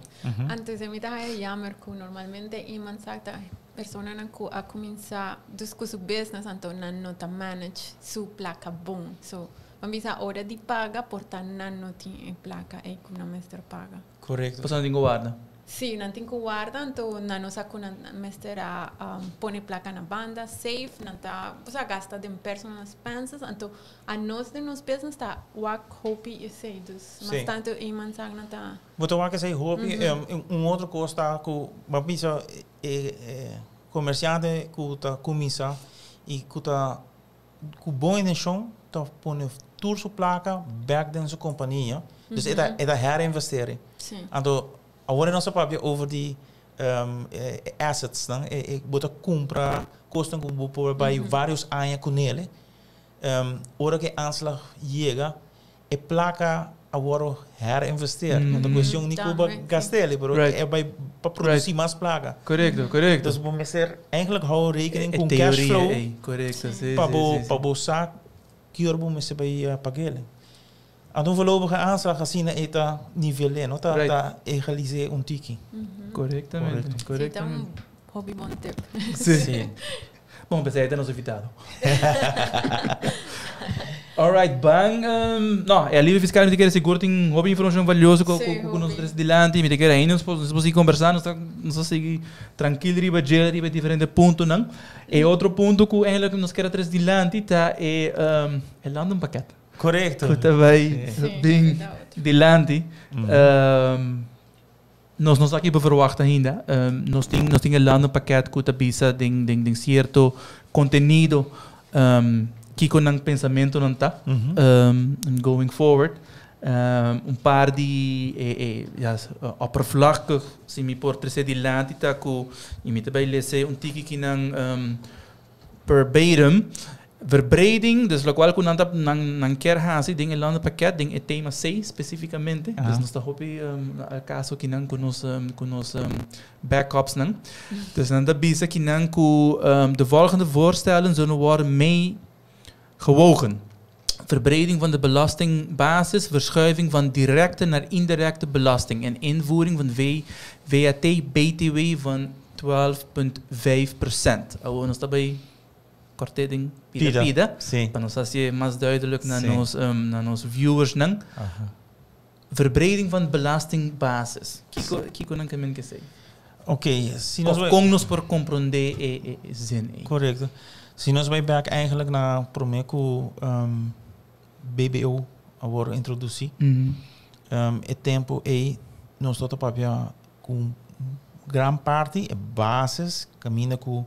Antes de mim é jammer que normalmente iemand sagt a persona que a começar dus com seu business então não tá manage sua placa bom. So, vamos a hora de paga portar não tem placa e que não mestre paga.
Correto.
Passando dingo guarda.
Sim, não tem que guardar, então não sabe que não mestre põe placa na banda, safe, não tá, você gasta de personal expenses, então a nós de nos business tá work hobby e sei, dus mas tanto iemand sabe não tá.
Wat ook zei hobby, outro costa que maar bisa comerciante que tá começa e que tá com boa intenção tá põe tour sua placa back dentro sua companhia, dus é da herinvestering.
Sim.
Então agora nós falamos over die assets, dan bota compra, kosten por bij vários anos com ele. Ora que aanslag chega, e placa agora herinvesteer. Want a questão niet over gastar, maar é bij produzir mais placa.
Correcto.
Dus we moeten eigenlijk houden rekening com cashflow.
Correcto, sim.
Para bolsar, que hora we moeten bij pagelen. En dan voorlopige aanslag gezien het niveau, no? Dat egaliseer een tiki.
Correctamente.
Então, hobby bom tip.
Sim. Bom, pensei até nos evitado. Alright, bang. No, é livre fiscal, me quer seguro, tem hobby informação valiosa com nós três delante, me quer ainda nós podemos conversar, nós seguir tranquilo riba gel riba diferente ponto não. E outro ponto que eigenlijk nós quer três delante tá é London paquete.
Correto.
Que vai bem delante. Nós não aqui para verwachten ainda. Nós temos um London paquete que está bisa de certo conteúdo kiko ng pensamento não tá, going forward. Paar die oppervlakkig, se me por trazer de lado, tá com imita bij lezen tiki ng verbatim. Verbreiding, dus lo cual kunanta nang quer hasi ding elando pakket ding e tema 6 specificamente. Dus nós tá hopi caso kinang kunos backups nang. Dus dan da bisa kinang ku de volgende voorstellen zullen worden mee gewogen. Verbreding van de belastingbasis, verschuiving van directe naar indirecte belasting en invoering van VAT-BTW van 12,5%. Ons daarbij korting pida.
Maar
ons als je maar duidelijk naar onze viewers nang. Verbreding van belastingbasis. Kiko nang kemen que sei.
Oké,
of kom nos por compreender zin.
Correct. Si nós vai back eigenlijk naar Promeco BBO agora introduzir. E tempo nós tot papia com gran parte e bases caminha com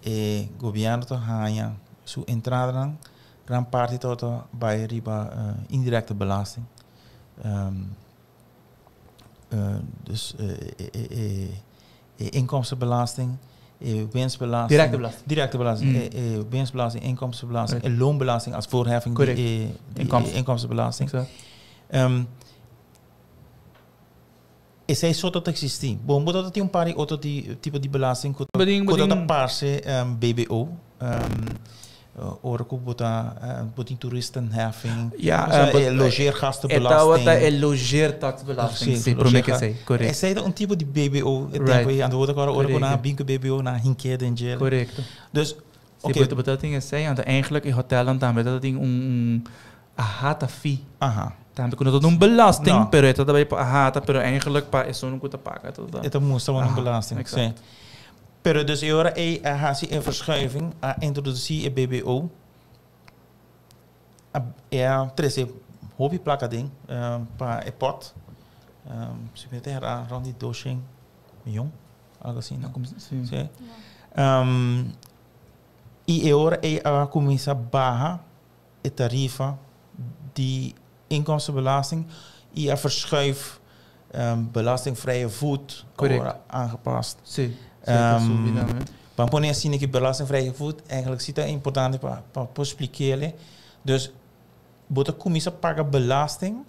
e governo to hanya su entrada nan gran parte tot bij riba indirecte belasting. Dus inkomstenbelasting, winstbelasting, directe belasting, winstbelasting, inkomstenbelasting, en loonbelasting als voorheffing, inkomstenbelasting. Esse é só tot existir. Bom, dat tem pari outro tipo de belasting, dat parse BBO. Ora que botar toeristenheffing, logeergastenbelasting.
É logeertaxbelasting. Sim, prometo sei, correto.
Esse é tipo de BBO. Tempo aan de outra cara, ora que na bingo BBO na hinkede en gel.
Correcto.
Dus,
oké. Dat betekent is zij, want eigenlijk in hotel dan dat ding hata fee.
Aha.
Também quando todo belasting, pero é também pero eigenlijk pa é só não custa paga tudo.
É também uma belasting. Sim. Pero dus agora een verschuiving a introduzir a BBO. Treze hobby placa ding para e pot. Se meter rond die 200 miljoen, algo assim, não?
Sim.
E agora começa a barra a tarifa de inkomstenbelasting e a verschuif belastingvrije voet aangepast.
Sim.
Van poner assim que belastingvrije voet eigenlijk zit importante para explicar. Dus bota começa a pagar belasting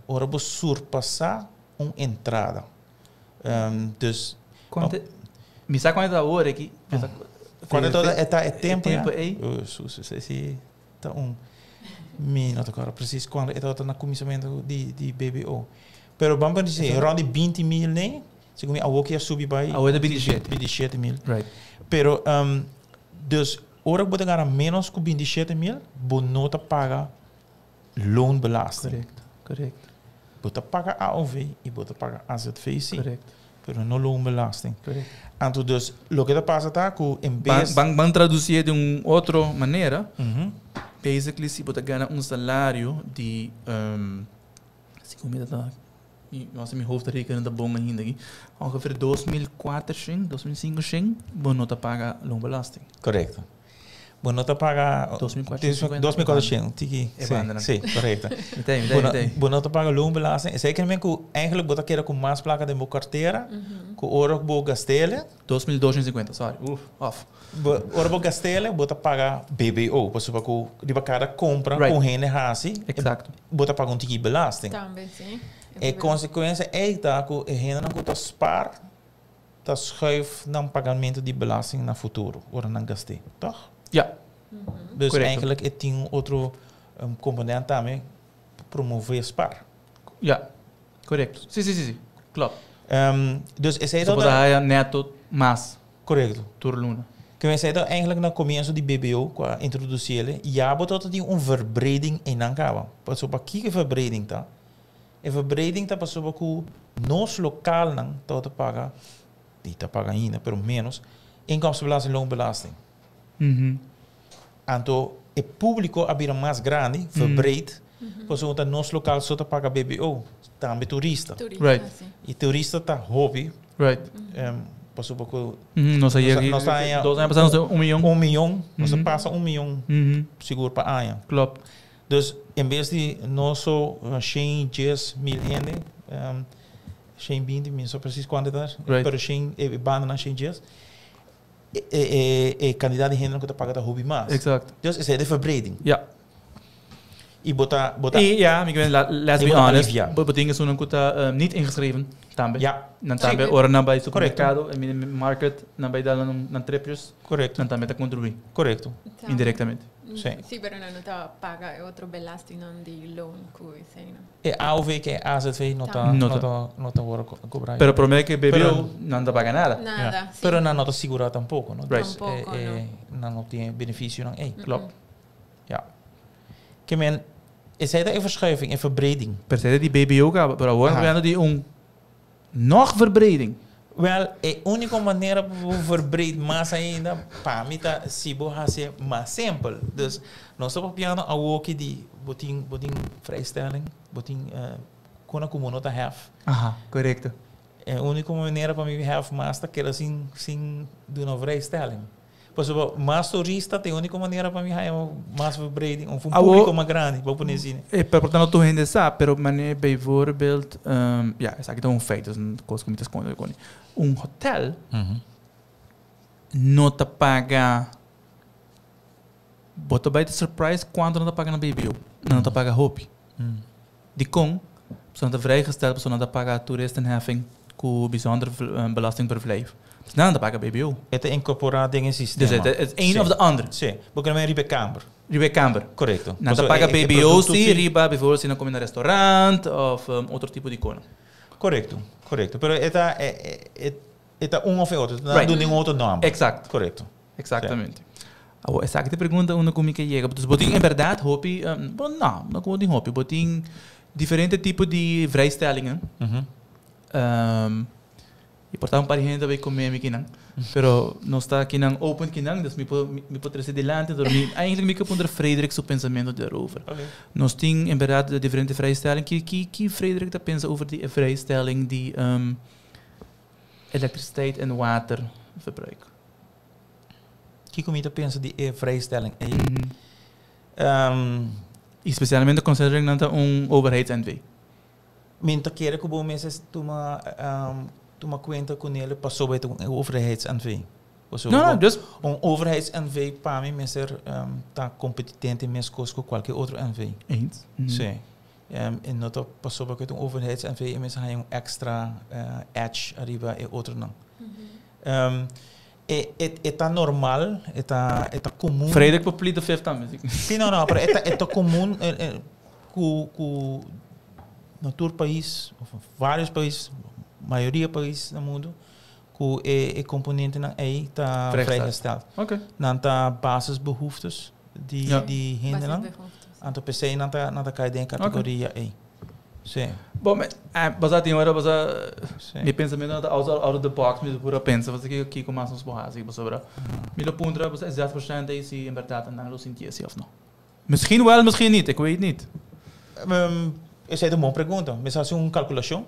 ora bo surpassar entrada. Dus
me sabe quanto é a hora aqui?
Quando é tempo aí? Se tá minuto agora preciso quando é na comissamento de BBO. Pero vamos dizer, rond 20 mil, né? Se como a outra subir vai.
A outra 27
mil.
Right.
Pero dus ora que botar menos que 27 mil, bo nota paga loonbelasting.
Correct.
Bota paga AOV e bota paga AZVC.
Correct.
Pero no loonbelasting.
Correct.
Então dus lo que passa tá com em vez
vamos traduzir de outra maneira. Basically, se você ganha salário de se comida tá nossa minha hoofd rekenen da bom ainda aqui ongeveer 2.400 2.500 bom nota paga loonbelasting.
Correto. Bom nota paga 2.400 tiki. Sim, correto. Bom nota paga loonbelasting. Zeker men que eigenlijk bota queira com mais placa de boa carteira, com ouro bo gastele
2.250, sorry. Off.
Ora bo gastele bota paga BBO, para suba com de cada compra com rende hasi.
Exato.
Bota paga tiki belasting.
Também sim.
E consequência é dat que a renda não custa spar, dat schuif na pagamento de belasting na futuro, ora não gastei, toch?
Ja.
Dus
correcto.
eigenlijk het tem outro componente também promover spar.
Ja, correto. Sim. Klopt.
Dus is hij
dat neto mais.
Correcto.
Turluna.
Kunnen we zeggen eigenlijk na comienzo die BBO qua introduceren, ja, maar dat die verbreding in aangaven. Pas op een verbreding ta. En verbreding ta pas op que nos lokaal nang te paga, die te paga ainda, pero menos inkomstenbelasting, loonbelasting. Então, o público abrir mais grande, verbreed, pois o nosso local só paga BBO, também turista.
Right.
E turista tá hobby.
Right.
passou pouco.
Nós aí, 2 anos passamos 1 milhão.
1 milhão, nós passa 1 milhão seguro para ano.
Klopt.
Dus in vez de nosso 110.000 gente, 120, não sei precies quanto é, pero 100 banda na 100 dias, candidato de gente que está pagando hobby mais.
Exact.
Dus is de verbreding.
Ja.
E bota.
Ja, let's be honest. Betekent zo'n kuta niet ingeschreven. Tambe.
Ja.
Dan tambe ora na bij supermercado, en market, dan bij dan na tripjes.
Correcto.
Dan tambe te contribuir.
Correcto.
Indirectamente.
Sí,
pero no te paga otro belasting de loan que
é AOV que é AZV não tá agora cobrar.
Pero promete que bebeu não te paga nada.
Nada.
Sí. Pero não tá segura tampoco, não?
Right.
Tampoco,
não tem benefício não.
Klopt.
Ja. Que men is hij een verschuiving, een verbreding?
Per se die BBO gaat, maar waarom gaan die nog verbreding?
Wel, de única maneira para verbreed mais ainda, para mim tá se boa ser mais simples. Dus nós estamos piano a walkie de botin vrijstelling, botin quando a comuna tá have.
Aha, correcto.
A única maneira para mim have mais tá que sem do uma vrijstelling. Por exemplo, mais turista tem a única maneira para mim é mais verbreding, público mais grande, para poder zien.
Portanto, tu ainda sabe, pero maneira bijvoorbeeld, ja, is eigenlijk een feit, dus een coisa que me esconde com hotel não te paga, bota bij de surprise quando não te paga na BBO, não te paga hopi. Die kon, persoon te vrijgesteld, persoon te paga toeristenheffing, com bijzonder belastingverblijf. Dus dan te paga BBO.
Het incorporado in het systeem.
Dus het is een of de andere.
Sim, porque não é riba camber.
Riba camber.
Correcto.
Dan te paga BBO, sim, riba, bijvoorbeeld, se come naar restaurant of outro tipo de coisa.
Correcto, correcto. Pero está of outro, não do nenhum outro nome.
Exacto.
Correcto.
Exactamente. Agora, essa aqui te pergunta uma como que chega. Dus botin em verdade, hopi, não como de hopi, botin diferente tipo de vrijstellingen. E portanto, para gente vai comer aqui não. Pero não está aqui não open aqui não, dus me pode trazer delante, então eigenlijk me kaponder Frederik seu pensamento daarover.
Okay.
Nós tem em verdade diferente vrijstelling que Frederik está pensa over die vrijstelling die elektriciteit en water verbruik.
Que comida pensa de vrijstelling?
Especialmente considering dat overheids-NV.
Minta queira que bom mês toma conta com ele passou bij de overheids-NV.
Não, dus
overheids-NV para mim ser tá competente mesmo com qualquer outro NV.
Eens.
Sim. En nota passou bij de overheids-NV e mesmo há extra edge arriba e outro não. Está normal, está comum.
Frederik populita 50 music.
Sim, não, mas está comum com no país, vários países, maioria países no mundo, que componente não aí está vrijgesteld.
Okay.
Não está basisbehoeftes die gente não. Então PC não tá caído em categoria aí. Sim.
Bom, mas a senhora, meu pensamento é out of the box, mas pura pensa, você que começa uns borras e você verá. Milo puntra, você é 10% aí se em verdade não sentia assim ou não. Misschien wel, misschien niet, ik weet niet.
Essa é uma boa pergunta. Mas faz uma calculação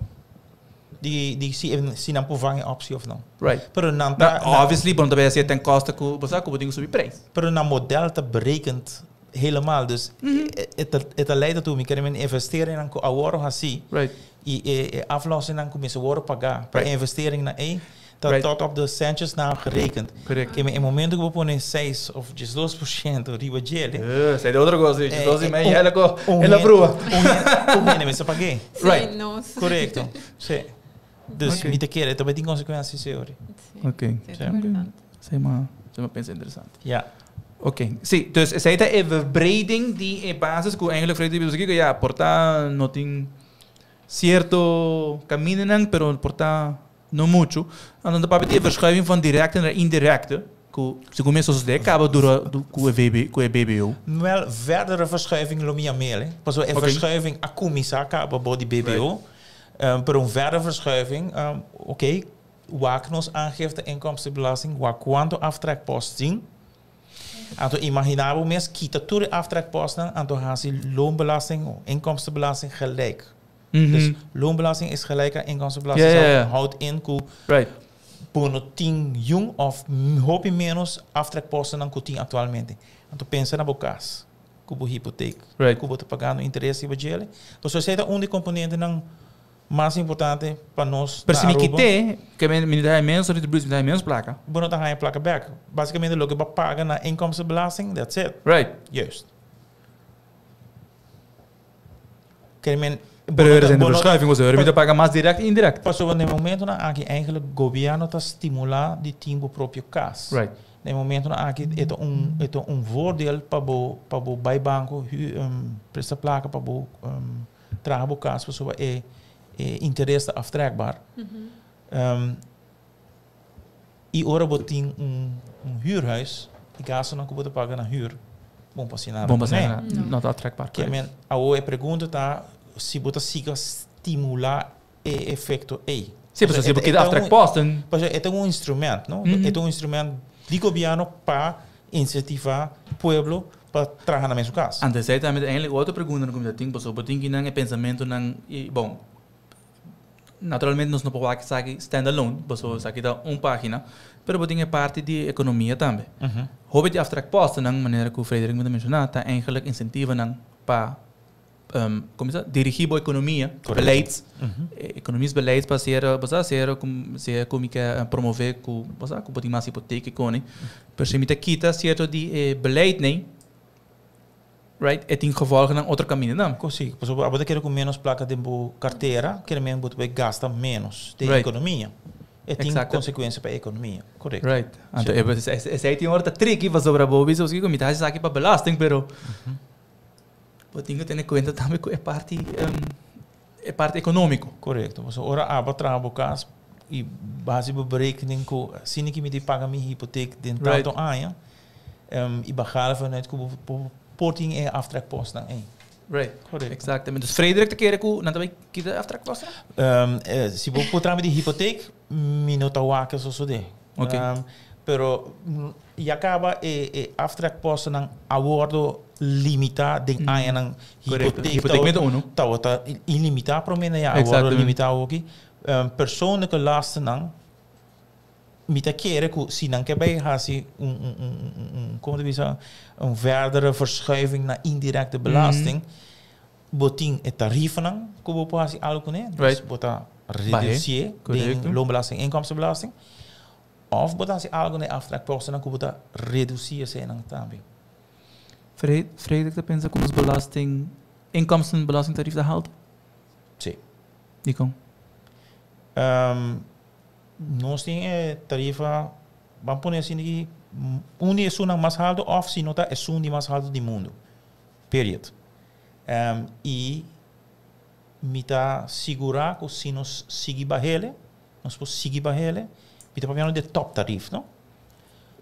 de se não provang optie of não.
Right.
Pero não
obviously, want daarbij zit ten koste você que subir prijs.
Pero na model te berekent helemaal. Dus het leidt ertoe, ik kan investeren in een award assim.
Right.
E aflossen dan começa a pagar para investering na tot op de centjes nou gerekend.
Correct.
In het moment dat we ponen 6 of 2% riba gele.
Sei de outra coisa, 12,5 ela prova.
Um mês a paguei.
Right.
Correcto. Sim. Dus niet te keren, dat tem consequências, senhor.
Ok. Sei uma pensa interessante.
Ja.
Ok. Sim, dus zij dat een verbreding die basis que eigenlijk Frederik diz que ja, porta no tem cierto camino, pero porta no mucho. En dan de papel verschuiving van directe naar indirecte. Se começa a suceder, acaba com o BBO.
Wel, verdere verschuiving lomia mele. Pas wel, een verschuiving a comissa acaba bij de BBO. Per een verdere verschuiving, waar nos aangifte inkomstenbelasting, waar quanto aftrekpost zien. Anto imaginabo mes kita toer aftrekposten, anto hasi loonbelasting, inkomstenbelasting gelijk. Dus loonbelasting is gelijk aan inkomstenbelasting.
Yeah.
Houdt in
right.
bonoting jong of hopi menos aftrekposten dan kuting actualmente. Então pensa na bocas, cubo hipoteca, cubo te pagando interesse e bajele. Então se você é um dos componentes não mais importante para nós.
Mas se me quite, que me dá menos retribuição, me dá menos placa.
Bueno, tá ganha placa back. Basicamente o que você paga na inkomstenbelasting, that's it.
Right.
Juist. Que men
Pero er zijn de verschuiving, dus er moet paga mais direct e indirect.
Pas op een momento na aqui eigenlijk governo tá estimular die timbo próprio cas.
Right.
No momento na aqui é voordeel para bo bij banco presta placa para bo trabalho cas pessoa interesse aftrekbaar. E ora botin huurhuis, e gasto não que pagar na huur. Bom passinado.
Bom passinado. Não tá aftrekbaar.
Que men a pergunta tá se você siga estimular o efeito aí.
Sim, porque se você aftrekposten,
é um instrumento, não? É um instrumento de governo para incentivar o povo para trabalhar na mesma casa.
Antes aí também eigenlijk outra pergunta no comitê, porque tem que não é pensamento não, bom, naturalmente nós não podemos fazer standalone, porque aqui dá uma página, mas tem parte de economia também. Hobby de aftrekposten, na maneira que o Frederik me mencionou, está eigenlijk incentiva para como se dirigir a economia, beleids, economisch-beleids baseren, como que promover com mais hipoteca economie, per se met kita certo de beleid nem, right? Het in gevolgen aan outro caminho não.
Consigo, por exemplo, agora quero com menos placa de carteira, quero mesmo botar gasta menos de economia. É tem consequência para a economia, correto?
Right. Então essa aí tem uma outra trick, mas sobre a bobi, so que me tá aqui para belasting, pero eu tenho que ter em conta também que é parte econômico.
Correto. Então, ora aba trabalho caso e base de berekening que se que me de paga minha hipoteca dentro do ano, e baixar vanuit que porting é aftrekposten aí.
Right. Correto. Exatamente. Dus Frederik te keren que não também que aftrekposten?
Se vou por trás de hipoteca, minuto waken so de.
Okay.
Pero e acaba aftrekposten ng awardo limitado de ano
hipoteca met uno.
Tá ilimitado para mim é awardo limitado aqui. Persoonlijke lasten dan met de keren que se não quer bij hasi como te dizer verdere verschuiving naar indirecte belasting botin het tarieven dan como pode algo né bota reduzier de loonbelasting inkomstenbelasting of bota se algo né aftrekposten dan como bota reduzier zijn dan também.
Frederik, dat pensa como os belasting inkomstenbelastingtarief da halt?
Sim.
Die kom.
Nós temos tarifa, vamos pôr assim que é o mais alto, ou se não é o mais alto do mundo. Period. E me está segurar que se nós seguir barrele, nós podemos seguir barrele, me está falando de top tarif, não?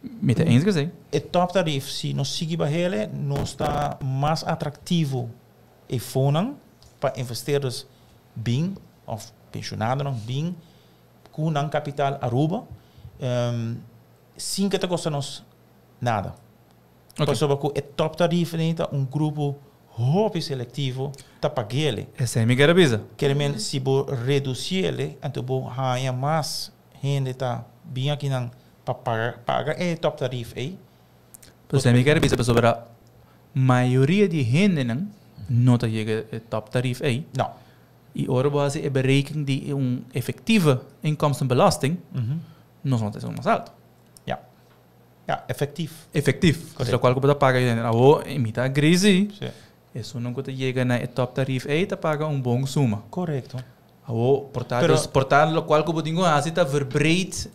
Me está eens gezegd.
O top tarif, se nós seguir barrele, nós está mais atrativo e fonan para investeerders bem, ou pensionados não bem, com um capital Aruba, sem que te custa nos nada. Okay. Por que o top tarifa é grupo hobby seletivo tá pagele.
Essa é minha garabisa.
Querem se bo reduzir ele, então bo ganha mais gente tá bem aqui não para pagar top tarifa aí.
Pues é minha garabisa, mas sobre a maioria de gente não tá chega top tarifa aí.
Não.
E ora base é berekening die effectieve inkomstenbelasting nos want is mais alto.
Ja. Ja, effectief.
Effectief. Dus qual que você paga aí, imita a crise. Isso não que chega na top tarif aí, tá paga bom suma.
Correto.
Portanto, lo qual que você tem assim tá verbreed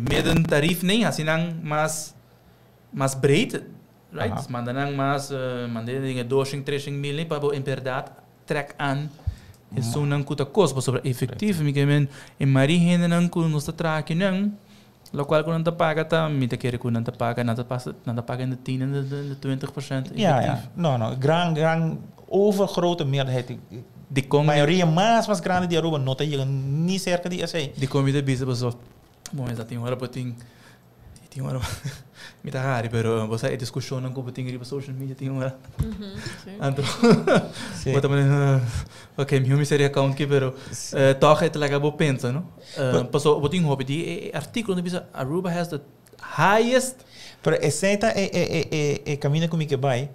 midden tarif nem assim não mais breed. Right? Dus man dan mas dingen 2-3 mil para inderdaad trek aan is zo nang kuta kost pas sobre effectief mi kemen in mari hende nang ku nos traki nang lo qual ku nanta paga ta mi te kere ku nanta paga nanta paga in de 10 en de 20%.
Ja. No, gran overgrote meerderheid
die
maioria mais grande de Aruba nota chega nem cerca de essa.
Die comida bisa pas so. Bom, exato, tem hora para tem tinha uma me tá raro, pero você discussão não como tinha social media tinha uma então bota mas ok meu seria account que pero toca é legal vou pensar não passou botinho hobby de artigo onde bisa Aruba has the highest
pero essa é caminho comigo que vai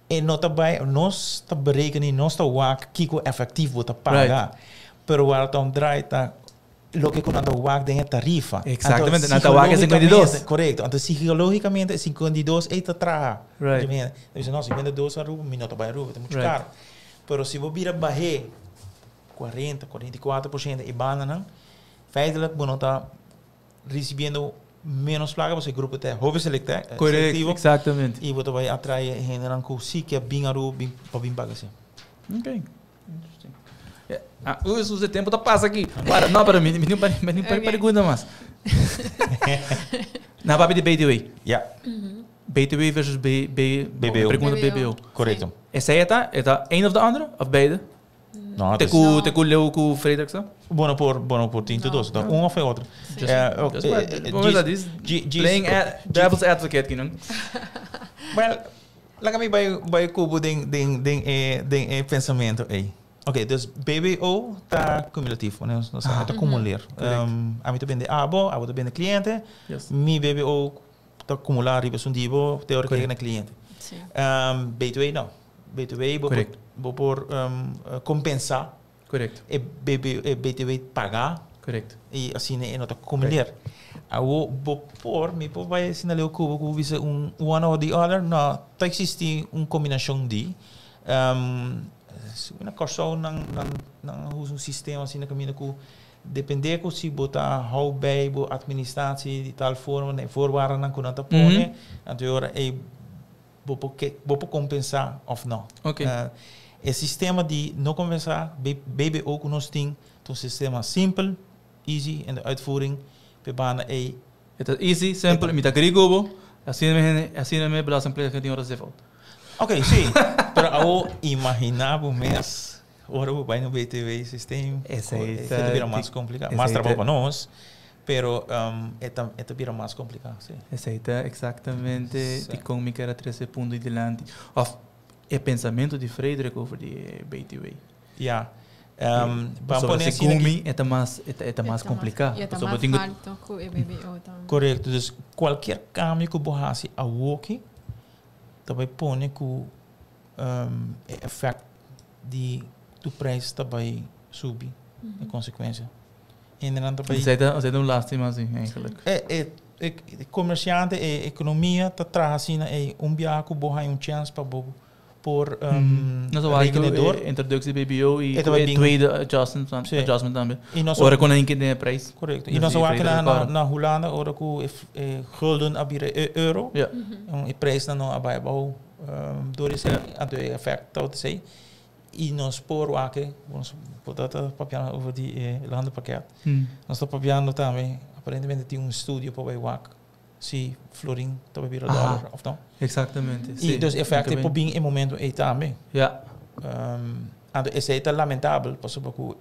e nota vai nós tá berekenen nós tá wak kiko efetivo tá pagar pero o então drai tá lo que quando o WAC tem a tarifa.
Exatamente, na WAC é 52.
Correto. Então, psicologicamente, 52 é atrás.
Right.
Então, não, 52 a rua, minuto vai a rua, é muito caro. Mas se você vira barré, 40, 44% e banana, feitelijk, você está recebendo menos placa, porque o grupo está hobby seletivo.
Correto, exatamente.
E você vai atrair gente que sim que é bem a rua, para bem pagar assim.
Ok. Uso o tempo da passa aqui. Não, para mim, não pergunta mais. Na papi de BTW.
Yeah.
BTW versus BBO. Pergunta BBO.
Correto.
Essa é a een of de andere? Of beide?
Não,
te com Leo com Frederik zo?
Bueno por tinto dos. Dan um of outro.
Playing devil's advocate, you know.
Well, lá que vai cubo den pensamento aí. Ok, dus BBO está cumulativo, né? Nós está acumular. A mim também de abo, a também de cliente. Mi BBO está acumular riba sundivo, teoricamente na cliente. B2A não. B2A vou por compensar.
Correto.
E B2A pagar.
Correto.
E assim né, não está acumular. Vou por me vai sinalar o cubo que visa one or the other. Não, tá existe combinação de uma questão não usa sistema assim na caminho que depende que se botar how bem a administração de tal forma né forward não quando tá põe então é vou compensar ou não.
Ok.
O sistema de não compensar BBO que nós tem um sistema simples, easy en de uitvoering bebana é
easy, simples, me tá grigobo, assim me belastingplicht que tem horas de volta.
Ok, sim. Pero eu imaginava mesmo, ora o pai no BTW sistema, é bem mais complicado. Mais trabalho para nós, pero é bem mais complicado, sim.
Aceita exatamente de como me quer 13 pontos adiante. Of é pensamento de Frederik over de BTW.
Ja.
Vamos assim como é mais complicado.
É mais alto que o BBO também.
Correto. Dus qualquer cambio que você faça a walkie também põe que o efeito do preço também subir em consequência. E não também.
Você é lástima assim, eigenlijk.
Comerciante e economia está trazendo viagem que você tem chance para por
rekenedor. Introductie BBO e tweede adjustment também. Ora quando a gente prijs.
Correto. E nós vamos na Holanda, ora com gulden abire euro. E prijs não abai bau door esse effect tot sei. E nós por aqui, nós podemos papiar over die landenpakket. Nós estamos papiando também. Aparentemente tem estúdio para o se florim também vira dólar ou não?
Exatamente.
E dus effect é bem em momento aí também.
Ja.
Esse é lamentável, porque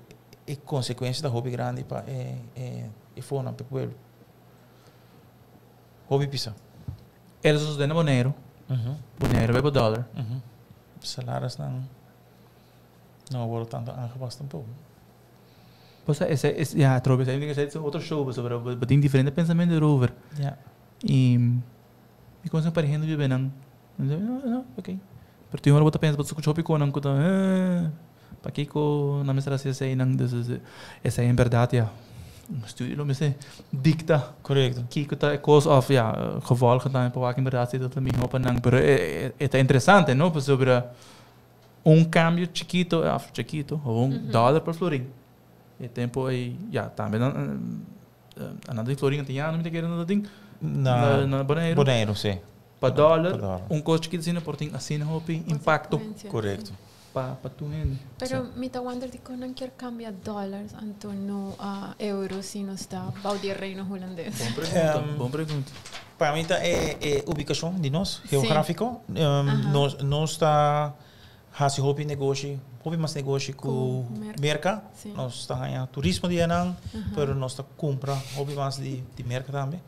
é consequência da hobby grande para e fona para o hobby pisa.
Eles os dão boneiro. Boneiro vai para dólar.
Salários não agora tanto aangepast um pouco.
Pois ja, trouwens, eigenlijk is het outro show, maar tem diferente pensamento erover.
Ja.
E quando se parece que bem não, ok. Pero tem hora bota pensa, bota shopping com não conta, para que co na mestra se sei não, essa é em verdade ja. Studio me se dicta.
Correto.
Que tá cause of ja, gevolgen dan para que em verdade dat me hopa não, pero é interessante, não, sobre cambio chiquito, ou dólar por florim. E tempo aí, já, também nada de florinha tem ano, me te querendo nada ding. Na boneiro.
Boneiro, sim.
Para dólar, custo que assim por assim hopi impacto.
Correto.
Para tu gente.
Pero me tá wonder de quando quer cambiar dólares anto no euros se não está balde reino holandês.
Bom pergunta.
Para mim é ubicação de nós, geográfico. Nós está hasi hobby mas negócio com merca. Nós está em turismo de anang, pero nós está compra hobby mas de merca também.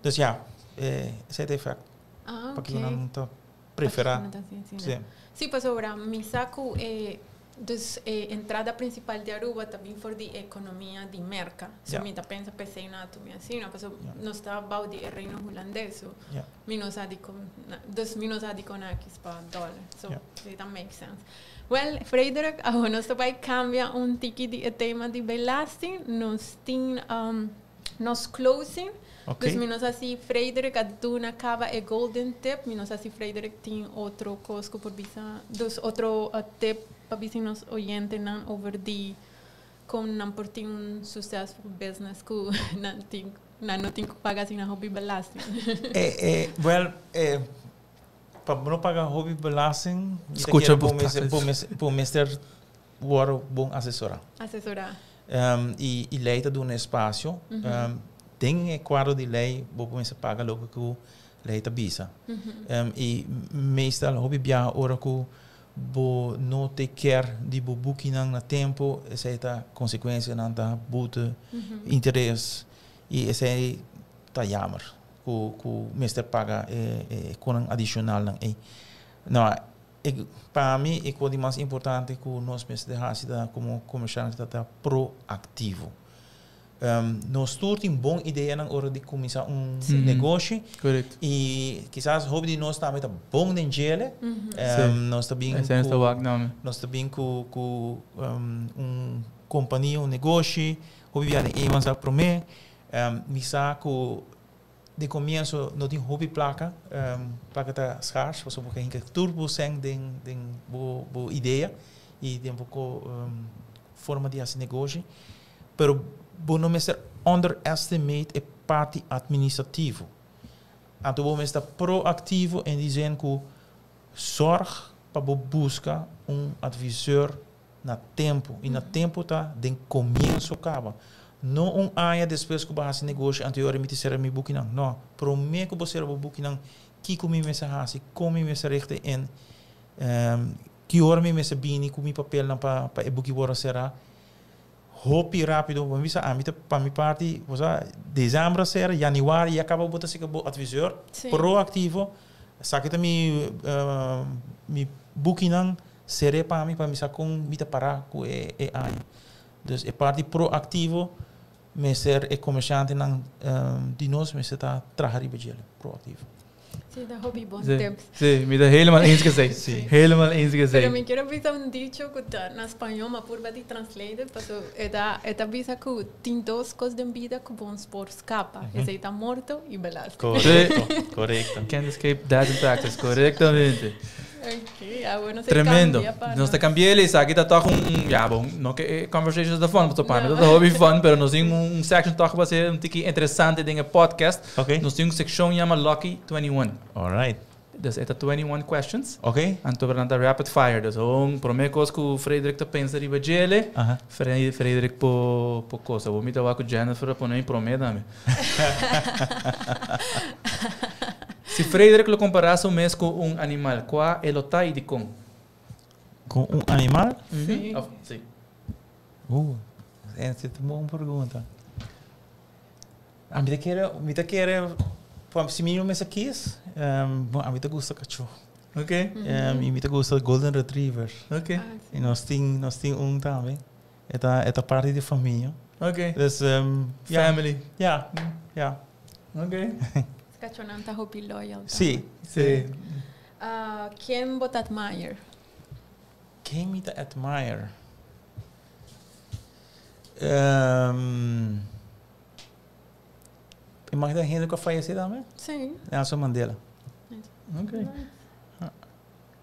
Dus ja, esse efeito.
Ah,
Porque
ok.
não está preferar.
Sim. Sim, pues ahora mi saco dus entrada principal de Aruba também for de economia de merca. So mi ta pensa pensei na tu mi assim, pues no está bau de reino holandês. Mi no sa di con aqui para dólar. So that makes sense. Well, Frederik, nós vai cambiar tiki de tema de belasting, nós tem nos closing.
Okay.
Dus minos assim, Frederik, a duna cava é golden tip. Minos assim, Frederik tem outro cosco por bisa. Dus outro tip para bisa nos oyente nan over de como não por ter successful business que não tem que pagar assim na hobby belasting.
Para não pagar hobby belasting,
escuta
por mestre o bom assessorar. E leita de espaço. Tem quadro de lei, você paga logo que o lei está bisa. E meestal hobby bia ora que bo não te quer de bo booking na tempo, essa é a consequência na da boete interesse e essa é tá jammer que meester paga com adicional não é. Não, para mim é o mais importante que nós meester há como comerciante tá proativo. Nós temos uma boa ideia na hora de começar negócio.
Correto.
E quizás hobby de nós também está bom de gele. Nós também com companhia, negócio. Hobby de iemand para mim. Misa que de começo não tem hobby placa. Placa está scarce. Você pode ter turbo sem de boa ideia e de pouco forma de fazer negócio. Pero não me underestimate a parte administrativo. Então, vamos estar proativo em dizer que zorg para buscar advisor na tempo. E na tempo está de começo acaba. Não ano depois que você negócio anteriormente será me booking não. Para mim que você será booking que comigo me se como me se richten em que hora me se bini com meu papel para booking bora será hopi rápido, vamos para minha parte, dezembro será, januário e acaba botar se que advisor proativo, sabe que mi booking será para mim com mita parar com ano. Dus é parte proativo, me ser comerciante de nós, me está trabalhar bem proativo.
Sim, dat hobby bom tips.
Sim, me dá helemaal eens gezegd. Helemaal eens gezegd.
Pero me quiero ver un dicho que na espanhol, mas por de translate, pero eta visa que tem duas coisas de vida que vamos por escapa. Esse está morto e belasting.
Correcto.
Can't escape that in practice, correctamente.
Ok, bueno,
tremendo. Nós te cambiamos, aqui está toch bom, não que conversations da fun, mas para mim hobby fun, pero nós temos section toch vai ser tiki interessante dinge podcast.
Okay.
Nós temos section chama Lucky 21.
Alright.
Dus het 21 questions.
Okay.
En toen we rapid fire. Dus primeiro coisa que o Frederik te pensa riba gele. Frederik po coisa. Vou me dar com Jennifer para não prometer. Se Frederik lo comparasse mês com animal, qual é o tai de com?
Com animal?
Sim.
Sim.
Essa é uma boa pergunta. A mim te quer se mim me quis, a mim te gosta cachorro.
Ok.
A mim te gosta golden retriever.
Ok.
E nós temos também. É parte da família.
Ok.
Dus
family.
Ja.
Ok.
Cachorro tá hobby loyal.
Sim.
Quem você admira?
Quem me admira? Imagina gente que faleceu também?
Sim.
Nelson Mandela.
Ok.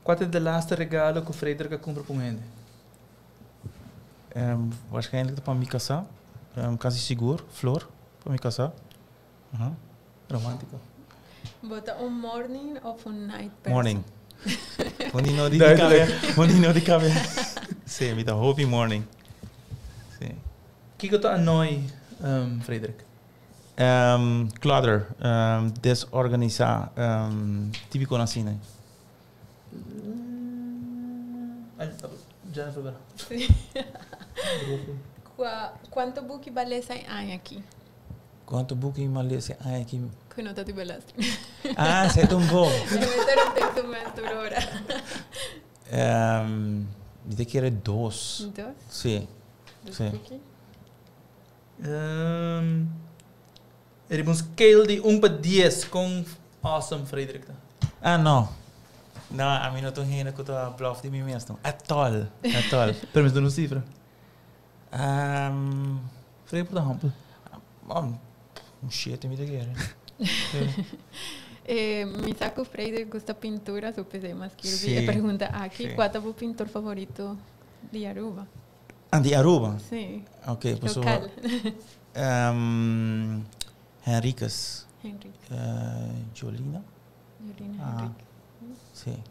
Qual é o laatste regalo que o Frederik comprou para gente?
Waarschijnlijk para me casar. Quase seguro, flor, para me casar.
Romântico.
Bota morning of night person?
Morning. Wanneer die cabeça. Sim, met een hobby morning. Sim.
O que está annoy, Frederik?
Clutter, desorganizar, típico na cine.
Jennifer.
Quanto book vale esse ano aqui?
Quanto boeken in Maleisië eigenlijk?
Que não está de belasting.
Ah, você é um bom.
Eu tenho uma mentorora.
Eu quero 2.
2?
Sim. Sim.
Er is een scale die 1 para 10 com awesome, Frederik.
Ah, não. Não, a mim não estou rindo que eu estou a bluff de mim mesmo. Atol.
Permis de uma cifra.
Frederik, por exemplo. Shit, me quer.
Mi saco Freire gusta pintura, so pensei, mas que
Sí,
pergunta aqui,
sí.
qual é o pintor favorito de Aruba?
De Aruba?
Sim.
Ok, pessoal.
Local.
Henriquez.
Henrique.
Jolina?
Henrique.
Sim.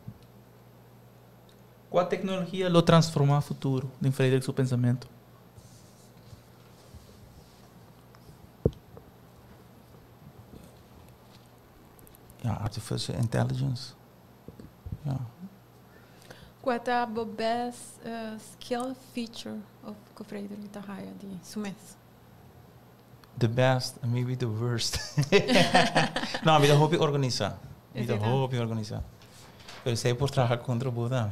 Qual tecnologia lo transforma no futuro, em Frederik, seu pensamento?
Ja, artificial intelligence. Ja.
Qual é o best skill feature of que Frederik está raia de sumes?
The best and maybe the worst. Não, me hoop organizar. Me hoop organizar. Eu sei por trabalhar contra o Buda.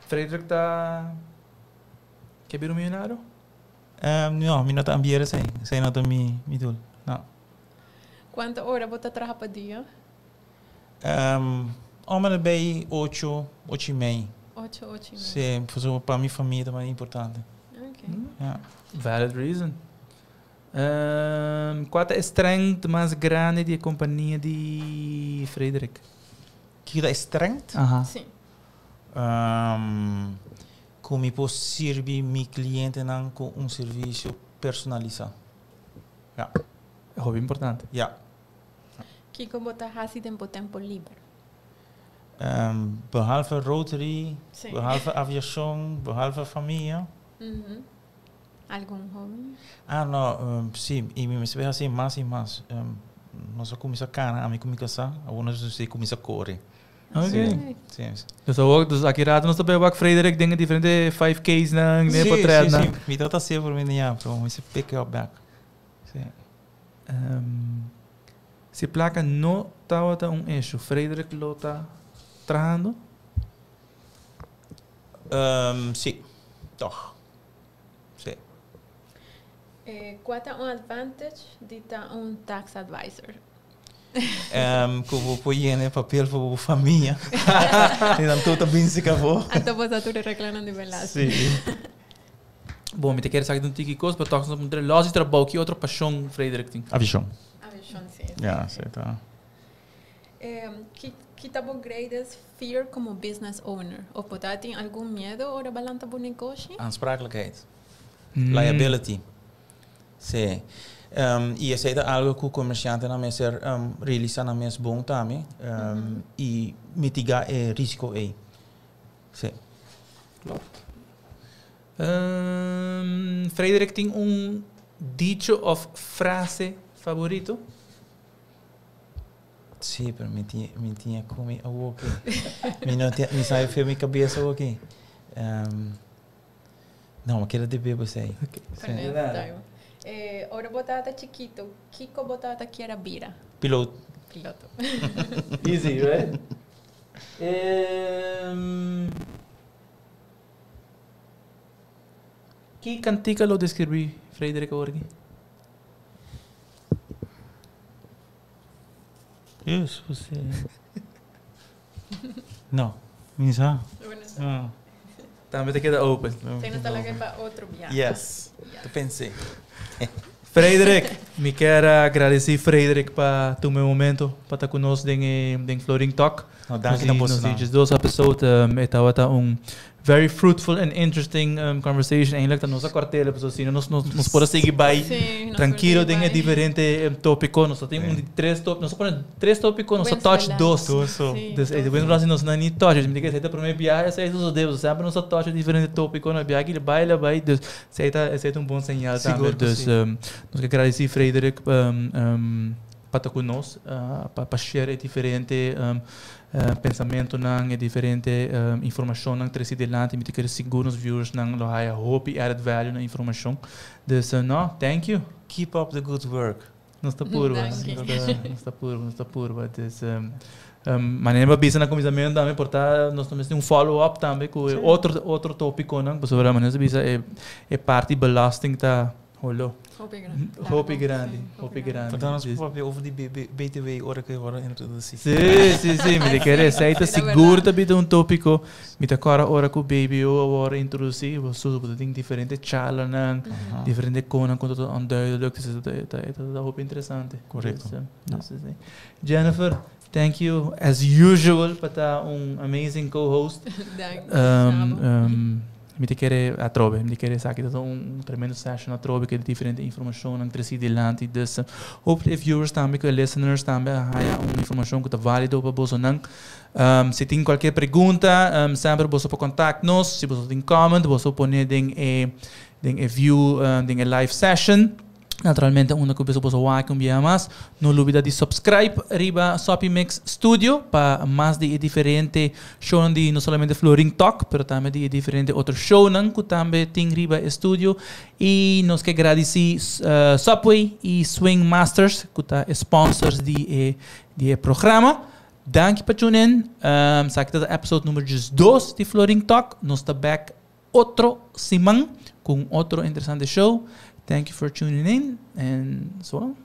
Frederik está... Quer vir um milionário?
Não, me não está ambiente sem. Sem não está me dul. Não.
Quantas horas você trabalha por dia?
Homem bem 8, 8:30.
8:30.
Sim, para minha família também é importante.
Ok.
Ja.
Valid reason. Qual é a strength mais grande da companhia de Frederik?
Que é strength?
Sim.
Como posso servir meu cliente com serviço personalizado. Ja.
É hobby importante.
Ja.
Que como você faz tempo livre?
Behalve Rotary,
Sim.
behalve aviação, behalve família.
Algum hobby?
Ah, não, sim, e me se vê assim mais e mais. Nós começamos a cana, a mim começa a nós começa a correr.
Ok.
Sim.
Dus ook, dus aqui raad nós também ook Frederik dingen diferente 5K's na nem para treinar.
Sim. Me dá tá por mim já, para me se pick up back. Sim.
Se placa não tá um eixo, Frederik lo tá trajando?
Sim. Toch. Sim.
Qual é um advantage de ter tax advisor?
Que eu vou pôr em papel para a família. E dan tudo bem se acabou.
Então você tudo reclamando de belasting.
Sim. Bom, me te quero saber de um tiki coisa, para tocar sobre um loja de trabalho que outra paixão Frederik tem.
Aviação.
Sim.
Ja, sei tá.
Que tá bom greatest fear como business owner? Ou pode ter algum medo ou balanta bom negócio?
Aansprakelijkheid. Liability. Sim. E essa é algo que o comerciante na mesa realiza na mesa bom também. E mitigar o risco aí. Sim.
Frederik tem dicho of frase favorito?
Sim, pero me tinha comi a walkie. Me saiu feio minha cabeça aqui. Não, aquela de bebê sei.
Ora botata chiquito, Kiko botata que era bira.
Piloto.
Easy, right? Que cantica lo descrevi, Frederik Orgi?
Isso, você. Não, me sabe.
Também te queda open.
Tem não tá lá para outro viagem.
Yes, eu pensei.
Frederik, me quero agradecer Frederik para tu meu momento para estar conosco em Floating Talk.
Dank je
nos dias dos episódios estava very fruitful and interesting conversation. Eigenlijk nossa quartel pessoas assim nós podemos seguir bem tranquilo tem diferente tópico nós temos três tópicos nós podemos três tópicos nós touch dois depois nós não nem touch me diga se para mim viagem se isso Deus sempre nós touch diferente tópico na viagem vai dus se é bom sinal também dus nós quero agradecer Frederik para conosco, para share diferente pensamento e diferente informação não trazer delante, me querer seguro os viewers não lo haya hope e added value na informação. Dus no, thank you.
Keep up the good work.
Não está puro, não está puro. Dus maneira bisa na começamento também portar nós também tem follow-up também com outro tópico não, mas sobre a maneira bisa é parte belasting tá rolou. Hope grande.
Portanto, nós vamos over die BTW ora que agora introduzir.
Sim, me querer aceita seguro também um tópico, me tá ora com baby ou ora introduzir, você tem diferente chala não, diferente coisa quando tô onduidelijk, tá hope interessante.
Correto.
Jennifer, thank you as usual para amazing co-host. Me querer a trove, me querer saber que é tremendo session a trove que é diferente informação não trazer delante dus hopefully viewers também que listeners também há informação que está válida para você não se tem qualquer pergunta sempre você pode contactar-nos se você tem comment você pode em view em live session. Naturalmente, una que você vai cambiar mais. Não olvida de subscribe arriba Sopi Mix Studio para mais de diferente show de não somente Flooring Talk, mas também de diferente outro show que também tem arriba Studio. E nós que agradecer Subway e Swing Masters que tá sponsors de programa. Danke para tune in. Sabe que é episode número 2 de Flooring Talk. Nós está back outro semana com outro interessante show. Thank you for tuning in, and so on.